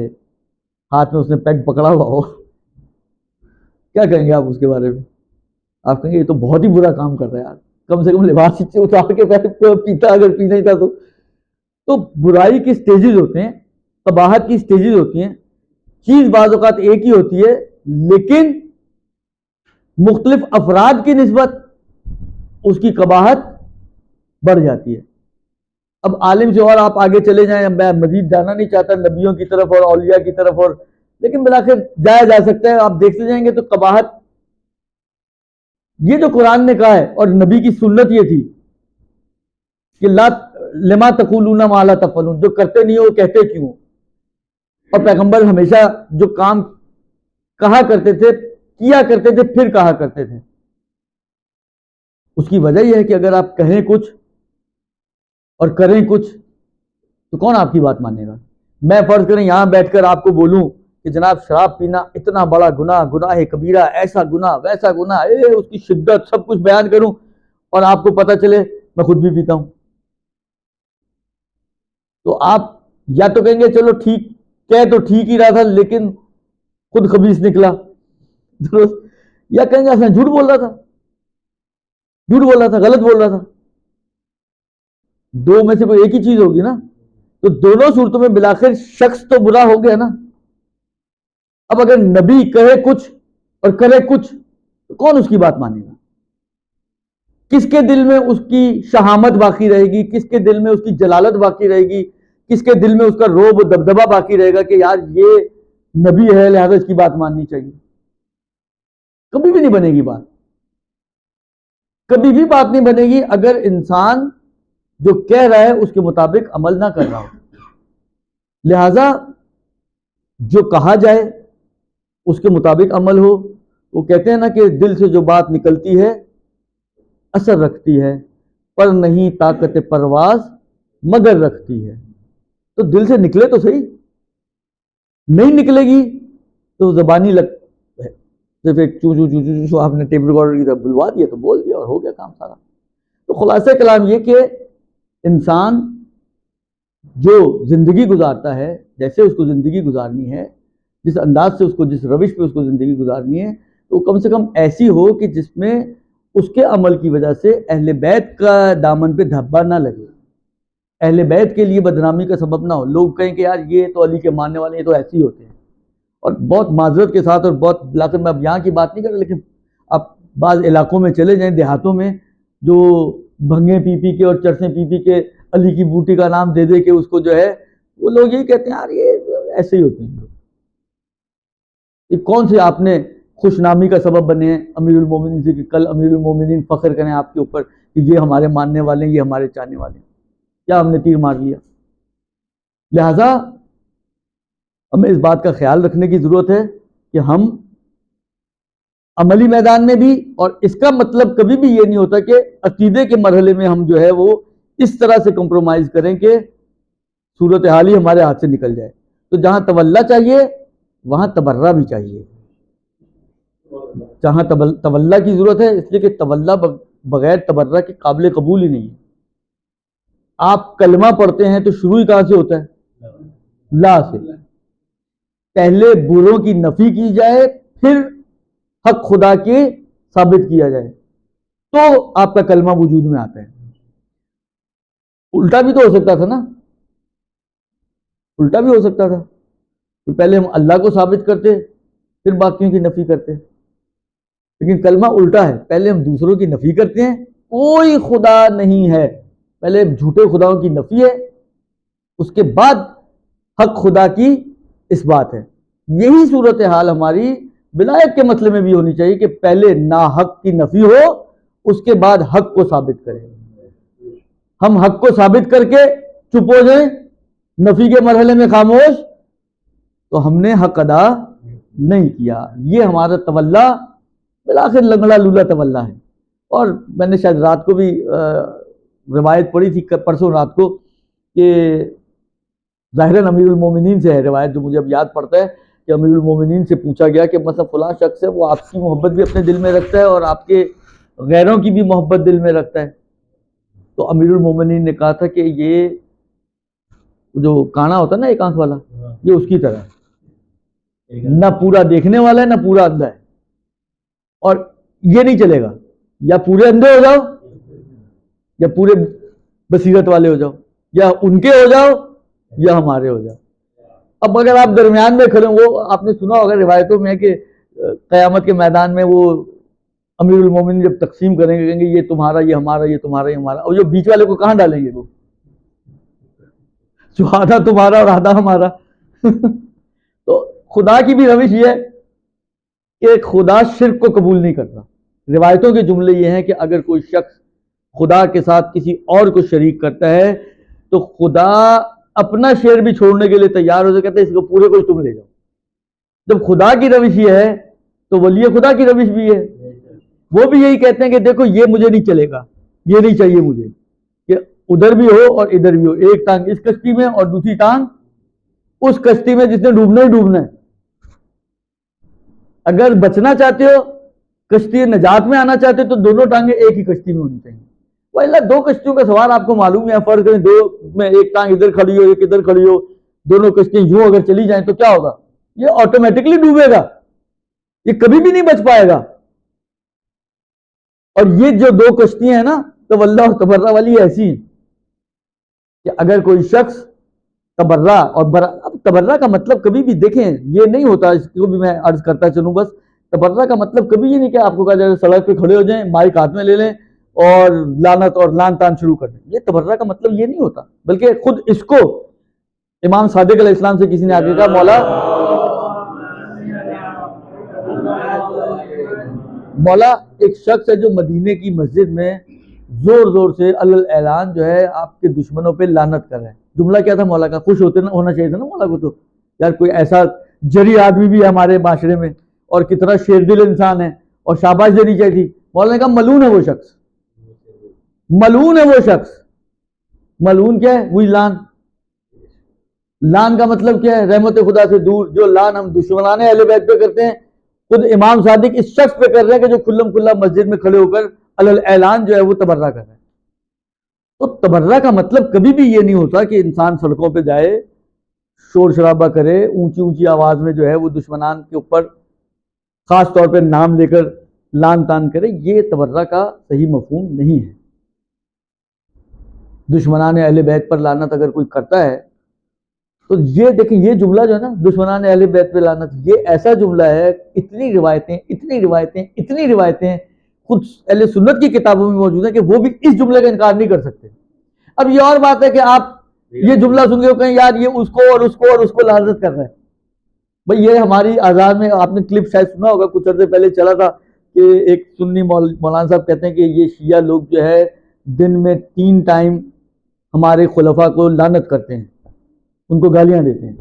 ہاتھ میں اس نے پیگ پکڑا ہوا ہو، کیا کہیں گے آپ اس کے بارے میں؟ آپ کہیں گے یہ تو بہت ہی برا کام کر رہا ہے یار، کم سے کم لباس سے اتار کے پیتا، اگر پینا ہی تھا تو. تو برائی کی سٹیجز ہوتے ہیں، قباحت کی سٹیجز ہوتی ہیں. چیز بعض اوقات ایک ہی ہوتی ہے لیکن مختلف افراد کی نسبت اس کی قباحت بڑھ جاتی ہے. اب عالم سے اور آپ آگے چلے جائیں، میں مزید جانا نہیں چاہتا نبیوں کی طرف اور اولیاء کی طرف، اور لیکن بلاخر جایا جا سکتا ہے. آپ دیکھتے جائیں گے تو قباحت، یہ جو قرآن نے کہا ہے اور نبی کی سنت یہ تھی کہ لا لما تقولون ما لا تفعلون، جو کرتے نہیں ہو وہ کہتے کیوں؟ اور پیغمبر ہمیشہ جو کام کہا کرتے تھے، کیا کرتے تھے، پھر کہا کرتے تھے. اس کی وجہ یہ ہے کہ اگر آپ کہیں کچھ اور کریں کچھ تو کون آپ کی بات مانے گا؟ میں فرض کریں یہاں بیٹھ کر آپ کو بولوں کہ جناب شراب پینا اتنا بڑا گناہ، گناہ کبیرہ، ایسا گناہ ویسا گناہ، اس کی شدت سب کچھ بیان کروں، اور آپ کو پتہ چلے میں خود بھی پیتا ہوں، تو آپ یا تو کہیں گے چلو ٹھیک، کہہ تو ٹھیک ہی رہا تھا لیکن خود خبیث نکلا، یا کہیں گے اصلا جھوٹ بول رہا تھا، جھوٹ بول رہا تھا، غلط بول رہا تھا. دو میں سے کوئی ایک ہی چیز ہوگی نا. تو دونوں صورتوں میں بلاخر شخص تو برا ہو گیا نا. اب اگر نبی کہے کچھ اور کرے کچھ تو کون اس کی بات مانے گا؟ کس کے دل میں اس کی شہامت باقی رہے گی؟ کس کے دل میں اس کی جلالت باقی رہے گی؟ کس کے دل میں اس کا روب و دبدبہ باقی رہے گا کہ یار یہ نبی ہے لہذا اس کی بات ماننی چاہیے؟ کبھی بھی نہیں بنے گی بات، کبھی بھی بات نہیں بنے گی اگر انسان جو کہہ رہا ہے اس کے مطابق عمل نہ کر رہا ہو. لہذا جو کہا جائے اس کے مطابق عمل ہو. وہ کہتے ہیں نا کہ دل سے جو بات نکلتی ہے اثر رکھتی ہے، پر نہیں طاقت پرواز مگر رکھتی ہے. تو دل سے نکلے تو صحیح، نہیں نکلے گی تو زبانی لگ صرف ایک چو چو چو چو چو آپ نے ٹیپ ریکارڈر کی طرف بلوا دیا تو بول دیا اور ہو گیا کام سارا. تو خلاصہ کلام یہ کہ انسان جو زندگی گزارتا ہے، جیسے اس کو زندگی گزارنی ہے، جس انداز سے اس کو، جس روش پہ اس کو زندگی گزارنی ہے، تو کم سے کم ایسی ہو کہ جس میں اس کے عمل کی وجہ سے اہل بیت کا دامن پہ دھبا نہ لگے، اہل بیت کے لیے بدنامی کا سبب نہ ہو. لوگ کہیں کہ یار یہ تو علی کے ماننے والے، یہ تو ایسے ہی ہوتے ہیں. اور بہت معذرت کے ساتھ اور بہت بلاکر میں اب یہاں کی بات نہیں کر رہا، لیکن اب بعض علاقوں میں چلے جائیں، دیہاتوں میں، جو بھنگیں پی پی کے اور چرسیں پی پی کے علی کی بوٹی کا نام دے دے کے اس کو جو ہے، وہ لوگ یہی کہتے ہیں یار یہ ایسے ہی ہوتے ہیں. یہ کون سے آپ نے خوش نامی کا سبب بنے ہیں امیر المومنین سے کہ کل امیر المومنین فخر کریں آپ کے اوپر کہ یہ ہمارے ماننے والے ہیں، یہ ہمارے چاہنے والے ہیں؟ کیا ہم نے تیر مار لیا؟ لہذا ہمیں اس بات کا خیال رکھنے کی ضرورت ہے کہ ہم عملی میدان میں بھی، اور اس کا مطلب کبھی بھی یہ نہیں ہوتا کہ عقیدے کے مرحلے میں ہم جو ہے وہ اس طرح سے کمپرومائز کریں کہ صورتحال ہی ہمارے ہاتھ سے نکل جائے. تو جہاں تولا چاہیے وہاں تبرہ بھی چاہیے. جہاں تولا کی ضرورت ہے، اس لیے کہ تولا بغیر تبرہ کے قابل قبول ہی نہیں ہے. آپ کلمہ پڑھتے ہیں تو شروع ہی کہاں سے ہوتا ہے؟ لا سے. پہلے بروں کی نفی کی جائے، پھر حق خدا کے ثابت کیا جائے تو آپ کا کلمہ وجود میں آتا ہے. الٹا بھی تو ہو سکتا تھا نا، الٹا بھی ہو سکتا تھا. تو پہلے ہم اللہ کو ثابت کرتے پھر باقیوں کی نفی کرتے. لیکن کلمہ الٹا ہے، پہلے ہم دوسروں کی نفی کرتے ہیں، کوئی خدا نہیں ہے، پہلے جھوٹے خداؤں کی نفی ہے، اس کے بعد حق خدا کی اس بات ہے. یہی صورتحال ہماری ولایت کے مسئلے میں بھی ہونی چاہیے کہ پہلے ناحق کی نفی ہو، اس کے بعد حق کو ثابت کریں. ہم حق کو ثابت کر کے چپ ہو جائیں، نفی کے مرحلے میں خاموش، تو ہم نے حق ادا نہیں کیا. یہ ہمارا تولا بالآخر لنگڑا لولا تولا ہے. اور میں نے شاید رات کو بھی روایت پڑھی تھی، پرسوں رات کو، کہ ظاہراً امیر المومنین سے ہے روایت، جو مجھے اب یاد پڑتا ہے کہ امیر المومنین سے پوچھا گیا کہ مثلا فلاں شخص ہے، وہ آپ کی محبت بھی اپنے دل میں رکھتا ہے اور آپ کے غیروں کی بھی محبت دل میں رکھتا ہے. تو امیر المومنین نے کہا تھا کہ یہ جو کانا ہوتا ہے نا ایک آنکھ والا، یہ اس کی طرح ہے، نہ پورا دیکھنے والا ہے نہ پورا اندھا ہے. اور یہ نہیں چلے گا، یا پورے اندھے ہو جاؤ یا پورے بصیرت والے ہو جاؤ، یا ان کے ہو جاؤ یا ہمارے ہو جاؤ. اب اگر آپ درمیان میں کھڑے، وہ آپ نے سنا ہوگا روایتوں میں کہ قیامت کے میدان میں وہ امیر المومنین جب تقسیم کریں گے، کہیں گے یہ تمہارا، یہ ہمارا، یہ تمہارا، یہ ہمارا، اور جو بیچ والے کو کہاں ڈالیں گے؟ وہ جو آدھا تمہارا اور آدھا ہمارا. تو خدا کی بھی روش یہ ہے کہ خدا شرک کو قبول نہیں کرتا. روایتوں کے جملے یہ ہیں کہ اگر کوئی شخص خدا کے ساتھ کسی اور کو شریک کرتا ہے تو خدا اپنا شیئر بھی چھوڑنے کے لیے تیار ہو جائے، کہتے ہیں اس کو پورے کو تم لے جاؤ۔ جب خدا کی روش یہ ہے تو ولی خدا کی روش بھی ہے، وہ بھی یہی کہتے ہیں کہ دیکھو یہ مجھے نہیں چلے گا، یہ نہیں چاہیے مجھے کہ ادھر بھی ہو اور ادھر بھی ہو، ایک ٹانگ اس کشتی میں اور دوسری ٹانگ اس کشتی میں جس نے ڈوبنا ہی ڈوبنا ہے۔ اگر بچنا چاہتے ہو، کشتی نجات میں آنا چاہتے ہو، تو دونوں ٹانگیں ایک ہی کشتی میں ہونی چاہیے۔ وہ اللہ دو کشتیوں کا سوار آپ کو معلوم ہے، فرض کریں دو میں ایک ٹانگ ادھر کھڑی ہو ایک ادھر کھڑی ہو، دونوں کشتیاں یوں اگر چلی جائیں تو کیا ہوگا؟ یہ آٹومیٹکلی ڈوبے گا، یہ کبھی بھی نہیں بچ پائے گا۔ اور یہ جو دو کشتیاں ہیں نا تو اللہ اور تبرہ والی ایسی ہیں کہ اگر کوئی شخص تبرہ اور اب تبرہ کا مطلب کبھی بھی دیکھیں یہ نہیں ہوتا، اس کو بھی میں عرض کرتا چلوں، بس تبرہ کا مطلب کبھی یہ نہیں کہ آپ کو کہا جائے سڑک پہ کھڑے ہو جائیں، مائک ہاتھ میں لے لیں اور لعنت اور لان تان شروع کر دیں۔ یہ تبرہ کا مطلب یہ نہیں ہوتا، بلکہ خود اس کو امام صادق علیہ السلام سے کسی نے آگے کہا، مولا ایک شخص ہے جو مدینے کی مسجد میں زور زور سے اعلان جو ہے آپ کے دشمنوں پہ لعنت کر رہے ہیں۔ جملہ کیا تھا مولا کا؟ خوش ہونا چاہیے تھا نا مولا کو، تو یار کوئی ایسا جری آدمی بھی ہے ہمارے معاشرے میں اور کتنا شیر دل انسان ہے اور شاباش دینی چاہیے تھی۔ مولا نے کہا ملعون ہے وہ شخص، ملعون ہے وہ شخص۔ ملعون کیا ہے؟ وہی لان۔ لان کا مطلب کیا ہے؟ رحمت خدا سے دور۔ جو لان ہم دشمنان اہل بیت پہ کرتے ہیں، خود امام صادق اس شخص پہ کر رہے ہیں کہ جو کھلم کھلا مسجد میں کھڑے ہو کر اعلان جو ہے وہ تبرہ کر رہے ہیں۔ تو تبرہ کا مطلب کبھی بھی یہ نہیں ہوتا کہ انسان سڑکوں پہ جائے، شور شرابہ کرے، اونچی اونچی آواز میں جو ہے وہ دشمنان کے اوپر خاص طور پہ نام لے کر لان تان کرے۔ یہ تبرہ کا صحیح مفہوم نہیں ہے۔ دشمنان اہل بیت پر لعنت اگر کوئی کرتا ہے تو یہ دیکھیں، یہ جملہ جو ہے نا دشمنان اہل بیت پہ لعنت، یہ ایسا جملہ ہے، اتنی روایتیں اتنی روایتیں اتنی روایتیں خود اہل سنت کی کتابوں میں موجود ہیں کہ وہ بھی اس جملے کا انکار نہیں کر سکتے۔ اب یہ اور بات ہے کہ آپ یہ جملہ سن کے کہیں یار یہ اس کو اور اس کو اور اس کو لعنت کر رہے ہیں۔ بھئی یہ ہماری آزاد میں آپ نے کلپ شاید سنا ہوگا، کچھ عرصے پہلے چلا تھا کہ ایک سنی مولانا صاحب کہتے ہیں کہ یہ شیعہ لوگ جو ہے دن میں 3 ٹائم ہمارے خلفاء کو لعنت کرتے ہیں، ان کو گالیاں دیتے ہیں۔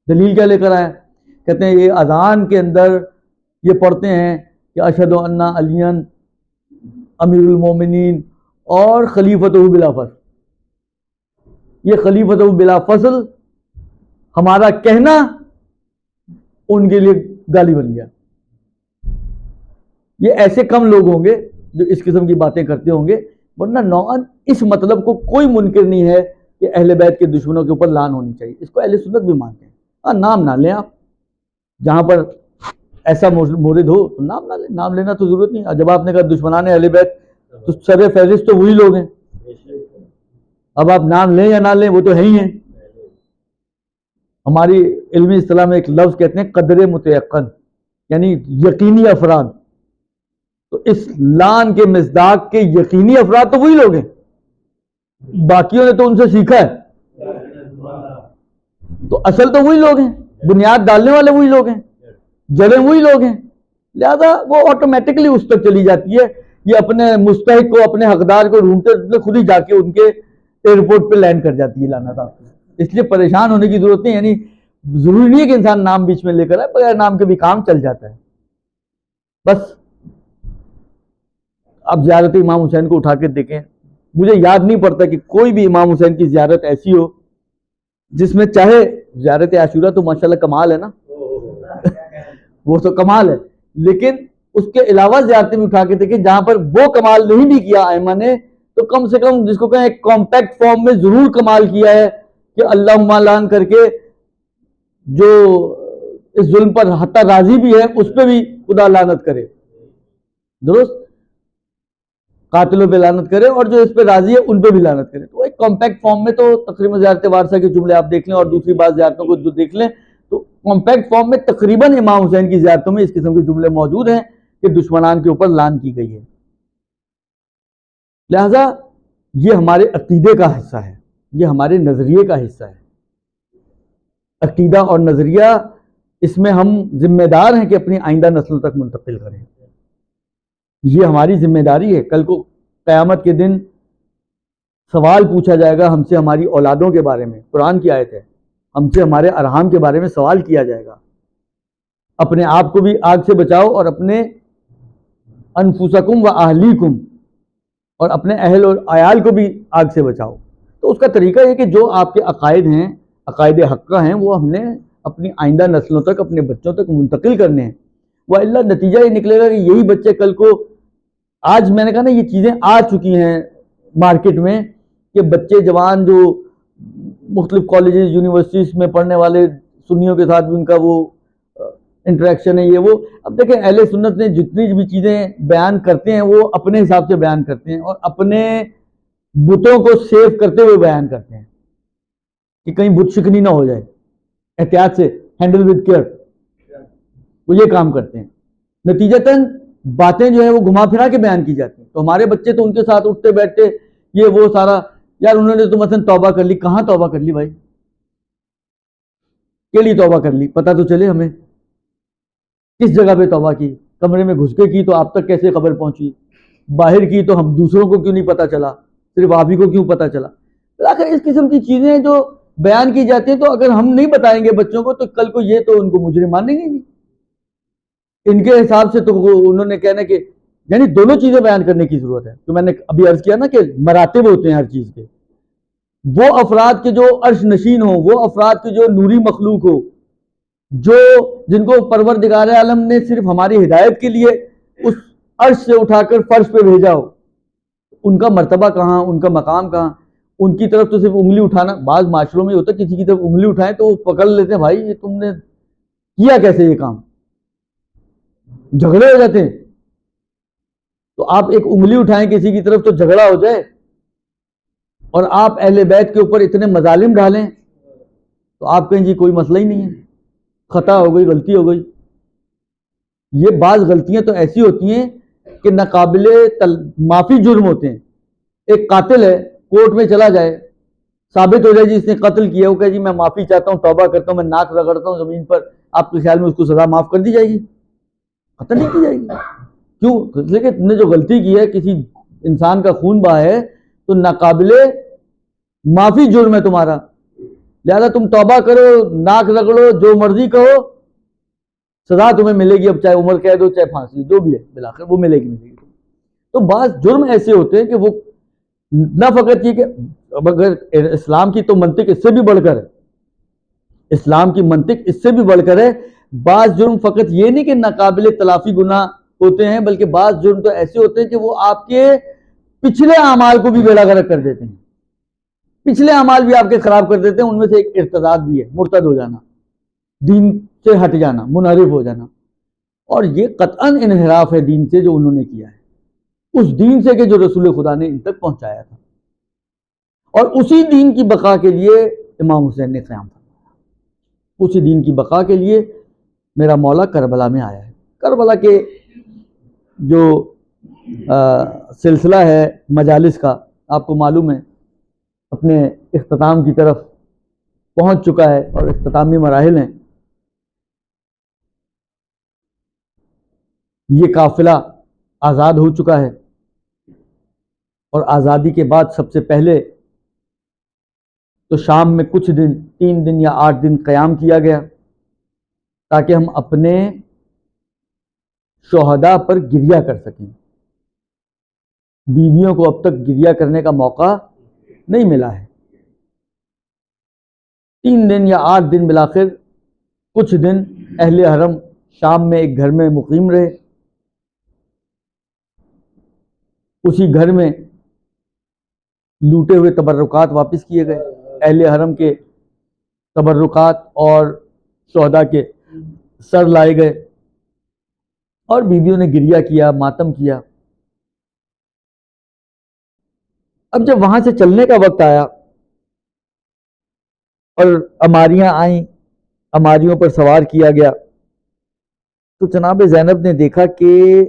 دلیل کیا لے کر آئے؟ کہتے ہیں یہ اذان کے اندر یہ پڑھتے ہیں کہ اشہد ان علی امیر المومنین اور خلیفتہ بلا فصل۔ یہ خلیفتہ بلا فصل ہمارا کہنا ان کے لیے گالی بن گیا۔ یہ ایسے کم لوگ ہوں گے جو اس قسم کی باتیں کرتے ہوں گے، ورنہ نوعاً اس مطلب کو کوئی منکر نہیں ہے کہ اہل بیت کے دشمنوں کے اوپر لعن ہونی چاہیے۔ اس کو اہل سنت بھی مانتے ہیں۔ نام نہ لیں آپ، جہاں پر ایسا مورد ہو تو نام نہ لیں، نام لینا تو ضرورت نہیں۔ جب آپ نے کہا دشمنان اہل بیت تو سر فہرست تو وہی لوگ ہیں، اب آپ نام لیں یا نہ لیں وہ تو ہے ہی ہیں۔ ہماری علمی اصطلاح میں ایک لفظ کہتے ہیں قدر متیقن، یعنی یقینی افراد۔ تو اس لعن کے مصداق کے یقینی افراد تو وہی لوگ ہیں، باقیوں نے تو ان سے سیکھا ہے، تو اصل تو وہی لوگ ہیں، بنیاد ڈالنے والے وہی لوگ ہیں، جڑیں وہی لوگ ہیں، لہذا وہ آٹومیٹکلی اس تک چلی جاتی ہے۔ یہ اپنے مستحق کو، اپنے حقدار کو ڈھونڈتے خود ہی جا کے ان کے ایئرپورٹ پہ لینڈ کر جاتی ہے لعنت آپ کو۔ اس لیے پریشان ہونے کی ضرورت نہیں، یعنی ضروری نہیں ہے کہ انسان نام بیچ میں لے کر آئے، بغیر نام کے بھی کام چل جاتا ہے۔ بس آپ زیارت امام حسین کو اٹھا کے دیکھیں، مجھے یاد نہیں پڑتا کہ کوئی بھی امام حسین کی زیارت ایسی ہو جس میں، چاہے زیارت عاشورہ تو ماشاءاللہ کمال ہے نا، وہ تو کمال ہے، لیکن اس کے علاوہ زیارتیں بھی اٹھا کے دیکھیں جہاں پر وہ کمال نہیں بھی کیا ائمہ نے، تو کم سے کم جس کو کہیں ایک کمپیکٹ فارم میں ضرور کمال کیا ہے کہ اللہم لعن کر کے جو اس ظلم پر حتی راضی بھی ہے اس پہ بھی خدا لعنت کرے، درست، قاتلوں پہ لعنت کرے، اور جو اس پہ راضی ہے ان پہ بھی لعنت کرے۔ تو ایک کمپیکٹ فارم میں تو تقریباً زیارت وارثہ کے جملے آپ دیکھ لیں اور دوسری بات زیارتوں کو جو دیکھ لیں تو کمپیکٹ فارم میں تقریباً امام حسین کی زیارتوں میں اس قسم کے جملے موجود ہیں کہ دشمنان کے اوپر لعن کی گئی ہے۔ لہذا یہ ہمارے عقیدے کا حصہ ہے، یہ ہمارے نظریے کا حصہ ہے۔ عقیدہ اور نظریہ اس میں ہم ذمہ دار ہیں کہ اپنی آئندہ نسلوں تک منتقل کریں، یہ ہماری ذمہ داری ہے۔ کل کو قیامت کے دن سوال پوچھا جائے گا ہم سے ہماری اولادوں کے بارے میں. قرآن کی آیت ہے, ہم سے ہمارے ارحام کے بارے میں سوال کیا جائے گا. اپنے آپ کو بھی آگ سے بچاؤ اور اپنے انفسکم و اہلیکم, اور اپنے اہل اور عیال کو بھی آگ سے بچاؤ. تو اس کا طریقہ یہ کہ جو آپ کے عقائد ہیں, عقائد حقہ ہیں, وہ ہم نے اپنی آئندہ نسلوں تک, اپنے بچوں تک منتقل کرنے ہیں. وہ اللہ نتیجہ یہ نکلے گا کہ یہی بچے کل کو, آج میں نے کہا نا یہ چیزیں آ چکی ہیں مارکیٹ میں, کہ بچے جوان جو مختلف کالجز یونیورسٹیز میں پڑھنے والے سنیوں کے ساتھ بھی ان کا وہ انٹریکشن ہے, یہ وہ. اب دیکھیں اہل سنت نے جتنی بھی چیزیں بیان کرتے ہیں وہ اپنے حساب سے بیان کرتے ہیں, اور اپنے بتوں کو سیو کرتے ہوئے بیان کرتے ہیں کہ کہیں بت شکنی نہ ہو جائے, احتیاط سے, ہینڈل ود کیئر, وہ یہ کام کرتے ہیں. نتیجتاً باتیں جو ہے وہ گھما پھرا کے بیان کی جاتی ہیں. تو ہمارے بچے تو ان کے ساتھ اٹھتے بیٹھتے یہ وہ سارا, یار انہوں نے تو مثلا توبہ کر لی. کہاں توبہ کر لی بھائی؟ کے لیے توبہ کر لی؟ پتہ تو چلے ہمیں کس جگہ پہ توبہ کی. کمرے میں گھس کے کی تو آپ تک کیسے خبر پہنچی؟ باہر کی تو ہم دوسروں کو کیوں نہیں پتہ چلا, صرف آپ ہی کو کیوں پتہ چلا؟ آخر اس قسم کی چیزیں جو بیان کی جاتی ہیں, تو اگر ہم نہیں بتائیں گے بچوں کو تو کل کو یہ تو ان کو مجرم مانیں گے نہیں. ان کے حساب سے تو انہوں نے کہنا کہ یعنی دونوں چیزیں بیان کرنے کی ضرورت ہے. تو میں نے ابھی عرض کیا نا کہ مراتب ہوتے ہیں ہر چیز کے. وہ افراد کے جو عرش نشین ہو, وہ افراد کے جو نوری مخلوق ہو, جو جن کو پروردگار عالم نے صرف ہماری ہدایت کے لیے اس عرش سے اٹھا کر فرش پہ بھیجا ہو, ان کا مرتبہ کہاں, ان کا مقام کہاں؟ ان کی طرف تو صرف انگلی اٹھانا, بعض معاشروں میں ہوتا ہے کسی کی طرف انگلی اٹھائیں تو وہ پکڑ لیتے ہیں, بھائی یہ تم نے کیا کیسے یہ کام, جھگڑے ہو جاتے ہیں. تو آپ ایک انگلی اٹھائیں کسی کی طرف تو جھگڑا ہو جائے, اور آپ اہل بیت کے اوپر اتنے مظالم ڈالیں تو آپ کہیں جی کوئی مسئلہ ہی نہیں ہے, خطا ہو گئی, غلطی ہو گئی. یہ بعض غلطیاں تو ایسی ہوتی ہیں کہ ناقابل معافی جرم ہوتے ہیں. ایک قاتل ہے, کورٹ میں چلا جائے, ثابت ہو جائے جی اس نے قتل کیا, وہ کہے جی میں معافی چاہتا ہوں, توبہ کرتا ہوں, میں ناک رگڑتا ہوں زمین پر, آپ کے خیال میں اس کو سزا معاف کر دی جائے گی؟ قتل نہیں کی جائے گی. کیوں؟ اس لیے کہ تم نے جو غلطی کی ہے, کسی انسان کا خون بہا ہے, تو ناقابل معافی جرم ہے تمہارا, لہذا تم توبہ کرو, ناک رگڑو, جو مرضی کہو, سزا تمہیں ملے گی. اب چاہے عمر قید ہو چاہے پھانسی, جو بھی ہے بالآخر وہ ملے گی. تو بعض جرم ایسے ہوتے ہیں کہ وہ نہ فقط یہ کہ اگر اسلام کی تو منطق اس سے بھی بڑھ کر ہے, اسلام کی منطق اس سے بھی بڑھ کر ہے. بعض جرم فقط یہ نہیں کہ ناقابل تلافی گناہ ہوتے ہیں, بلکہ بعض جرم تو ایسے ہوتے ہیں کہ وہ آپ کے پچھلے اعمال کو بھی بیڑا غرق کر دیتے ہیں, پچھلے اعمال بھی آپ کے خراب کر دیتے ہیں. ان میں سے ایک ارتداد بھی ہے, مرتد ہو جانا, دین سے ہٹ جانا, منحرف ہو جانا. اور یہ قطعاً انحراف ہے دین سے جو انہوں نے کیا ہے, اس دین سے کہ جو رسول خدا نے ان تک پہنچایا تھا. اور اسی دین کی بقا کے لیے امام حسین نے قیام فرمایا, اسی دین کی بقا کے لیے میرا مولا کربلا میں آیا ہے. کربلا کے جو سلسلہ ہے مجالس کا, آپ کو معلوم ہے اپنے اختتام کی طرف پہنچ چکا ہے, اور اختتامی مراحل ہیں. یہ قافلہ آزاد ہو چکا ہے, اور آزادی کے بعد سب سے پہلے تو شام میں کچھ دن, 3 دن یا 8 دن قیام کیا گیا, تاکہ ہم اپنے شہداء پر گریہ کر سکیں. بیویوں کو اب تک گریہ کرنے کا موقع نہیں ملا ہے. 3 دن یا 8 دن بالآخر کچھ دن اہل حرم شام میں ایک گھر میں مقیم رہے. اسی گھر میں لوٹے ہوئے تبرکات واپس کیے گئے, اہل حرم کے تبرکات اور شہداء کے سر لائے گئے, اور بیویوں نے گریہ کیا, ماتم کیا. اب جب وہاں سے چلنے کا وقت آیا اور اماریاں آئیں, اماریوں پر سوار کیا گیا, تو جناب زینب نے دیکھا کہ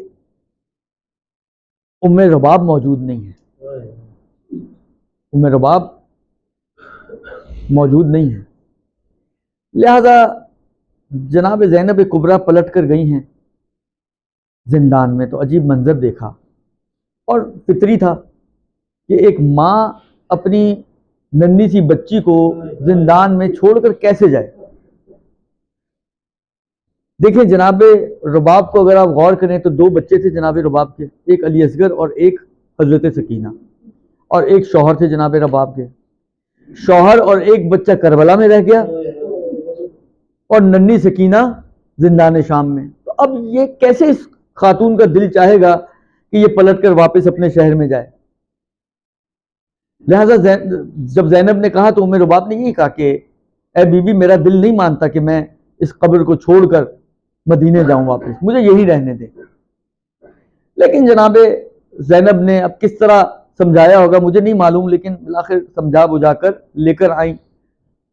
ام رباب موجود نہیں ہے. ام رباب موجود نہیں ہے. لہذا جناب زینب کبریٰ پلٹ کر گئی ہیں زندان میں. تو عجیب منظر دیکھا اور فطری تھا کہ ایک ماں اپنی ننھی سی بچی کو زندان میں چھوڑ کر کیسے جائے. دیکھیں جناب رباب کو اگر آپ غور کریں تو دو بچے تھے جناب رباب کے, ایک علی اصغر اور ایک حضرت سکینہ, اور ایک شوہر تھے جناب رباب کے. شوہر اور ایک بچہ کربلا میں رہ گیا اور ننھی سکینہ زندان شام میں. تو اب یہ کیسے اس خاتون کا دل چاہے گا کہ یہ پلٹ کر واپس اپنے شہر میں جائے. لہذا جب زینب نے کہا تو ام رباب نے یہی کہا کہ اے بی بی, میرا دل نہیں مانتا کہ میں اس قبر کو چھوڑ کر مدینے جاؤں واپس, مجھے یہی رہنے دیں. لیکن جناب زینب نے اب کس طرح سمجھایا ہوگا مجھے نہیں معلوم, لیکن بالآخر سمجھا بجھا کر لے کر آئیں,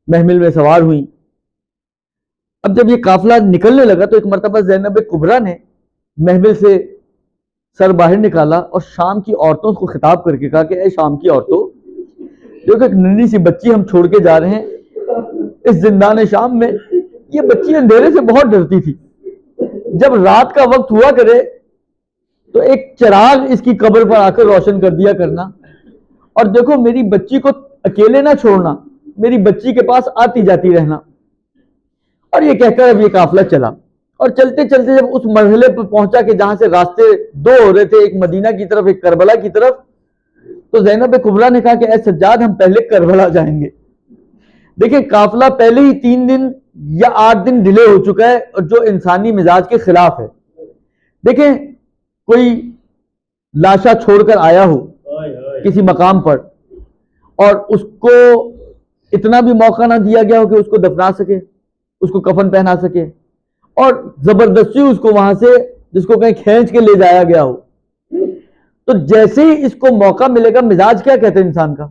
محمل میں سوار ہوئیں. اب جب یہ قافلہ نکلنے لگا تو ایک مرتبہ زینب کبریٰ نے محمل سے سر باہر نکالا اور شام کی عورتوں کو خطاب کر کے کہا کہ اے شام کی عورتوں, دیکھو ایک ننھی سی بچی ہم چھوڑ کے جا رہے ہیں اس زندان شام میں. یہ بچی اندھیرے سے بہت ڈرتی تھی, جب رات کا وقت ہوا کرے تو ایک چراغ اس کی قبر پر آ کر روشن کر دیا کرنا, اور دیکھو میری بچی کو اکیلے نہ چھوڑنا, میری بچی کے پاس آتی جاتی رہنا. اور یہ کہہ کر اب یہ قافلہ چلا, اور چلتے چلتے جب اس مرحلے پر پہنچا کہ جہاں سے راستے دو ہو رہے تھے, ایک مدینہ کی طرف ایک کربلا کی طرف, تو زینب کبریٰ نے کہا کہ اے سجاد ہم پہلے کربلا جائیں گے. دیکھیں قافلہ پہلے ہی 3 دن یا 8 دن ڈیلے ہو چکا ہے, اور جو انسانی مزاج کے خلاف ہے. دیکھیں کوئی لاشا چھوڑ کر آیا ہو کسی مقام پر اور اس کو اتنا بھی موقع نہ دیا گیا ہو کہ اس کو دفنا سکے, اس کو کفن پہنا سکے, اور زبردستی اس کو وہاں سے جس کو کہیں کھینچ کے لے جایا گیا ہو, تو جیسے ہی اس کو موقع ملے گا, مزاج کیا کہتے ہیں انسان کا,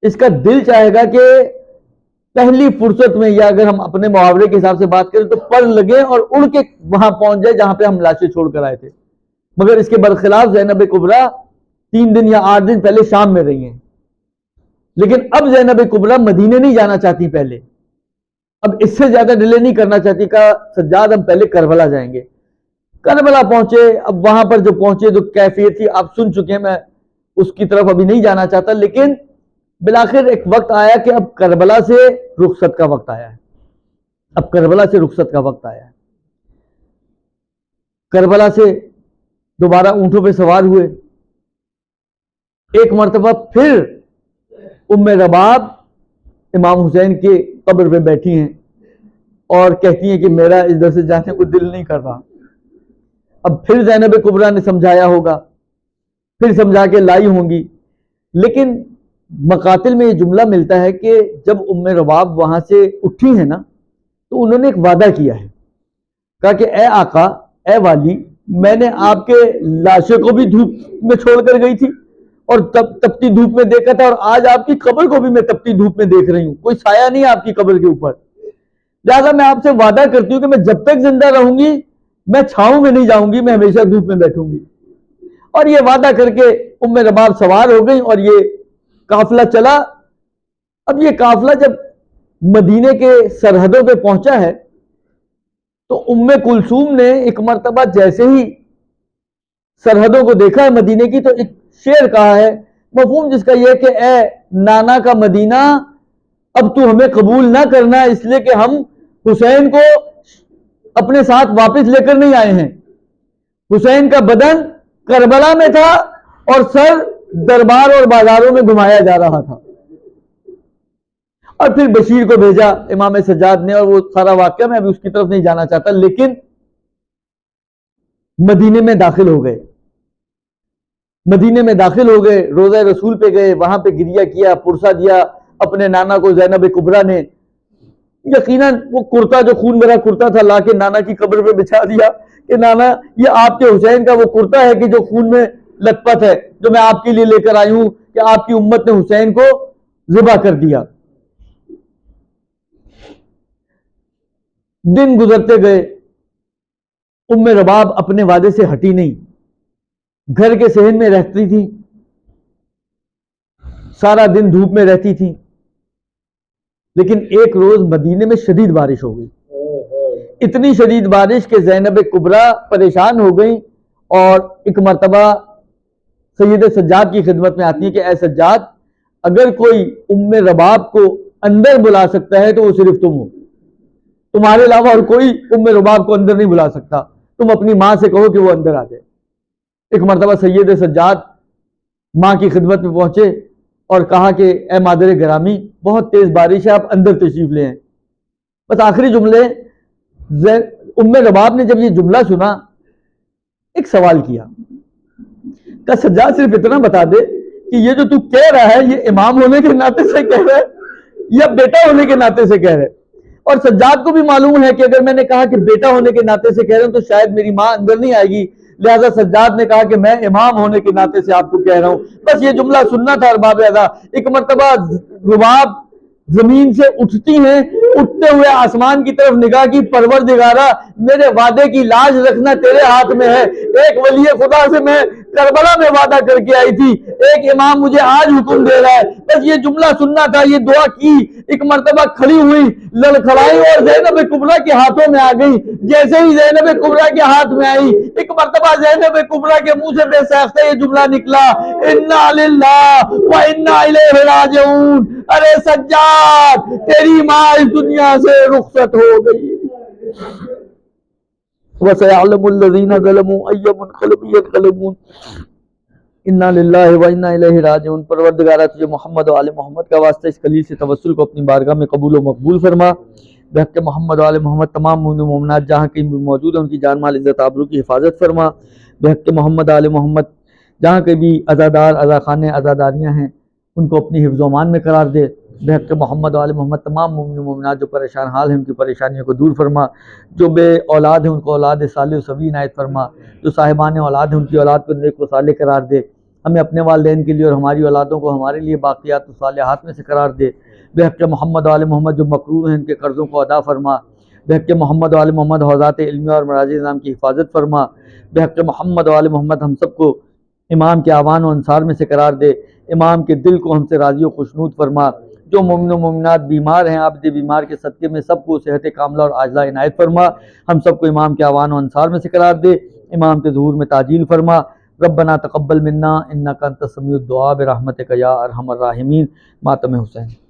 اس کا دل چاہے گا کہ پہلی فرصت میں, یا اگر ہم اپنے محاورے کے حساب سے بات کریں تو پر لگے اور اڑ کے وہاں پہنچ جائے جہاں پہ ہم لاشیں چھوڑ کر آئے تھے. مگر اس کے برخلاف زینب کبریٰ 3 دن یا 8 دن پہلے شام میں رہی ہیں, لیکن اب زینب کبریٰ مدینے نہیں جانا چاہتی پہلے, اب اس سے زیادہ ڈیلے نہیں کرنا چاہتی. کہا سجاد ہم پہلے کربلا جائیں گے. کربلا پہنچے. اب وہاں پر جو پہنچے جو کیفیت تھی آپ سن چکے ہیں, میں اس کی طرف ابھی نہیں جانا چاہتا, لیکن بالآخر ایک وقت آیا کہ اب کربلا سے رخصت کا وقت آیا ہے. اب کربلا سے رخصت کا وقت آیا ہے. کربلا سے دوبارہ اونٹوں پہ سوار ہوئے. ایک مرتبہ پھر ام رباب امام حسین کے قبر پہ بیٹھی ہیں اور کہتی ہیں کہ میرا ادھر سے جانے کو دل نہیں کر رہا. اب پھر زینب کبریٰ نے سمجھایا ہوگا, پھر سمجھا کے لائی ہوں گی, لیکن مقاتل میں یہ جملہ ملتا ہے کہ جب ام رباب وہاں سے اٹھی ہیں نا تو انہوں نے ایک وعدہ کیا ہے, کہا کہ اے آقا اے والی, میں نے آپ کے لاشے کو بھی دھوپ میں چھوڑ کر گئی تھی اور تپتی دھوپ میں دیکھا تھا, اور آج آپ کی قبر کو بھی میں تپتی دھوپ میں دیکھ رہی ہوں, کوئی سایہ نہیں ہے آپ کی قبر کے اوپر. لہذا میں آپ سے وعدہ کرتی ہوں کہ میں جب تک زندہ رہوں گی میں چھاؤں میں نہیں جاؤں گی, میں ہمیشہ دھوپ میں بیٹھوں گی. اور یہ وعدہ کر کے ام رباب سوار ہو گئی اور یہ قافلہ چلا. اب یہ قافلہ جب مدینے کے سرحدوں پہ پہنچا ہے تو ام کلثوم نے ایک مرتبہ جیسے ہی سرحدوں کو دیکھا ہے مدینے کی, تو ایک شعر کہا ہے, مفہوم جس کا یہ کہ اے نانا کا مدینہ اب تو ہمیں قبول نہ کرنا, اس لیے کہ ہم حسین کو اپنے ساتھ واپس لے کر نہیں آئے ہیں. حسین کا بدن کربلا میں تھا اور سر دربار اور بازاروں میں گھمایا جا رہا تھا. اور پھر بشیر کو بھیجا امام سجاد نے, اور وہ سارا واقعہ میں ابھی اس کی طرف نہیں جانا چاہتا, لیکن مدینے میں داخل ہو گئے. مدینے میں داخل ہو گئے, روضہ رسول پہ گئے, وہاں پہ گریہ کیا, پرسہ دیا اپنے نانا کو. زینب کبریٰ نے یقیناً وہ کرتا جو خون بھرا کرتا تھا لا کے نانا کی قبر پہ بچھا دیا کہ نانا یہ آپ کے حسین کا وہ کرتا ہے کہ جو خون میں لت پت ہے, جو میں آپ کے لیے لے کر آئی ہوں کہ آپ کی امت نے حسین کو ذبح کر دیا. دن گزرتے گئے, ام رباب اپنے وعدے سے ہٹی نہیں, گھر کے صحن میں رہتی تھی, سارا دن دھوپ میں رہتی تھی. لیکن ایک روز مدینے میں شدید بارش ہو گئی, اتنی شدید بارش کہ زینب کبریٰ پریشان ہو گئی, اور ایک مرتبہ سید سجاد کی خدمت میں آتی ہیں کہ اے سجاد، اگر کوئی ام رباب کو اندر بلا سکتا ہے تو وہ صرف تم ہو، تمہارے علاوہ اور کوئی ام رباب کو اندر نہیں بلا سکتا، تم اپنی ماں سے کہو کہ وہ اندر آ جائے۔ ایک مرتبہ سید سجاد ماں کی خدمت میں پہنچے اور کہا کہ اے مادر گرامی، بہت تیز بارش ہے، آپ اندر تشریف لے آئیں۔ بس آخری جملے ام رباب نے جب یہ جملہ سنا، ایک سوال کیا کہ سجاد صرف اتنا بتا دے کہ یہ جو تو کہہ رہا ہے یہ امام ہونے کے ناطے سے کہہ رہا ہے یا بیٹا ہونے کے ناطے سے کہہ رہا ہے؟ اور سجاد کو بھی معلوم ہے کہ اگر میں نے کہا کہ بیٹا ہونے کے ناطے سے کہہ رہا ہوں تو شاید میری ماں اندر نہیں آئے گی، لہذا سجاد نے کہا کہ میں امام ہونے کے ناطے سے آپ کو کہہ رہا ہوں۔ بس یہ جملہ سننا تھا ارباب ادا۔ ایک مرتبہ رباب زمین سے اٹھتی ہیں، اٹھتے ہوئے آسمان کی طرف نگاہ کی، پروردگارا میرے وعدے کی لاج رکھنا تیرے ہاتھ میں ہے۔ ایک ولی خدا سے میں کربلا میں وعدہ کر کے آئی تھی، ایک امام مجھے آج حکم دے رہا ہے۔ بس یہ جملہ سننا تھا، یہ دعا کی، ایک مرتبہ کھڑی ہوئی، لڑکھڑائی اور زینب کبریٰ کے ہاتھوں میں آ گئی۔ جیسے ہی زینب کبریٰ کے ہاتھ میں آئی، ایک مرتبہ زینب کبریٰ کے منہ سے بے ساختہ یہ جملہ نکلا، انا للہ و انا الیہ راجعون۔ ارے سجاد، تیری ماں اس دنیا سے رخصت ہو گئی۔ وَسَيَعْلَمُ الَّذِينَ ظَلَمُوا أَيَّ مُنْقَلَبٍ يَنْقَلِبُونَ انا للہ و انا الیہ راجعون۔ پروردگارہ تجھے محمد و آل محمد کا واسطہ اس خلیل سے توسل کو اپنی بارگاہ میں قبول و مقبول فرما۔ بحق محمد و آل محمد تمام مومن و مومنات جہاں کہیں بھی موجود ہیں ان کی جان مال عزت آبرو کی حفاظت فرما۔ بحق محمد و آل محمد جہاں کہیں بھی عزادار عزاخانے عزاداریاں ہیں ان کو اپنی حفظ و امان میں قرار دے۔ بحق محمد و آل محمد تمام مومن و مومنات جو پریشان حال ہیں ان کی پریشانیوں کو دور فرما۔ جو بے اولاد ہیں ان کو اولاد صالح و سوی عنایت فرما۔ جو صاحبان اولاد ہیں ان کی اولاد کو نیک و صالح قرار دے۔ ہمیں اپنے والدین کے لیے اور ہماری اولادوں کو ہمارے لیے باقیات و صالحات میں سے قرار دے۔ بحق محمد و آل محمد جو مقروض ہیں ان کے قرضوں کو ادا فرما۔ بحق محمد و آل محمد حوزات علمیہ اور مراجع نظام کی حفاظت فرما۔ بحق محمد و آل محمد ہم سب کو امام کے اعوان و انصار میں سے قرار دے۔ امام کے دل کو ہم سے راضی و خوشنود فرما۔ جو مومن و مومنات بیمار ہیں عبد بیمار کے صدقے میں سب کو صحت کاملہ اور عاجلہ عنایت فرما۔ ہم سب کو امام کے اعوان و انصار میں سے قرار دے۔ امام کے ظہور میں تعجیل فرما۔ ربنا تقبل منا انک انت السمیع الدعاء برحمتک یا ارحم الراحمین۔ ماتم حسین۔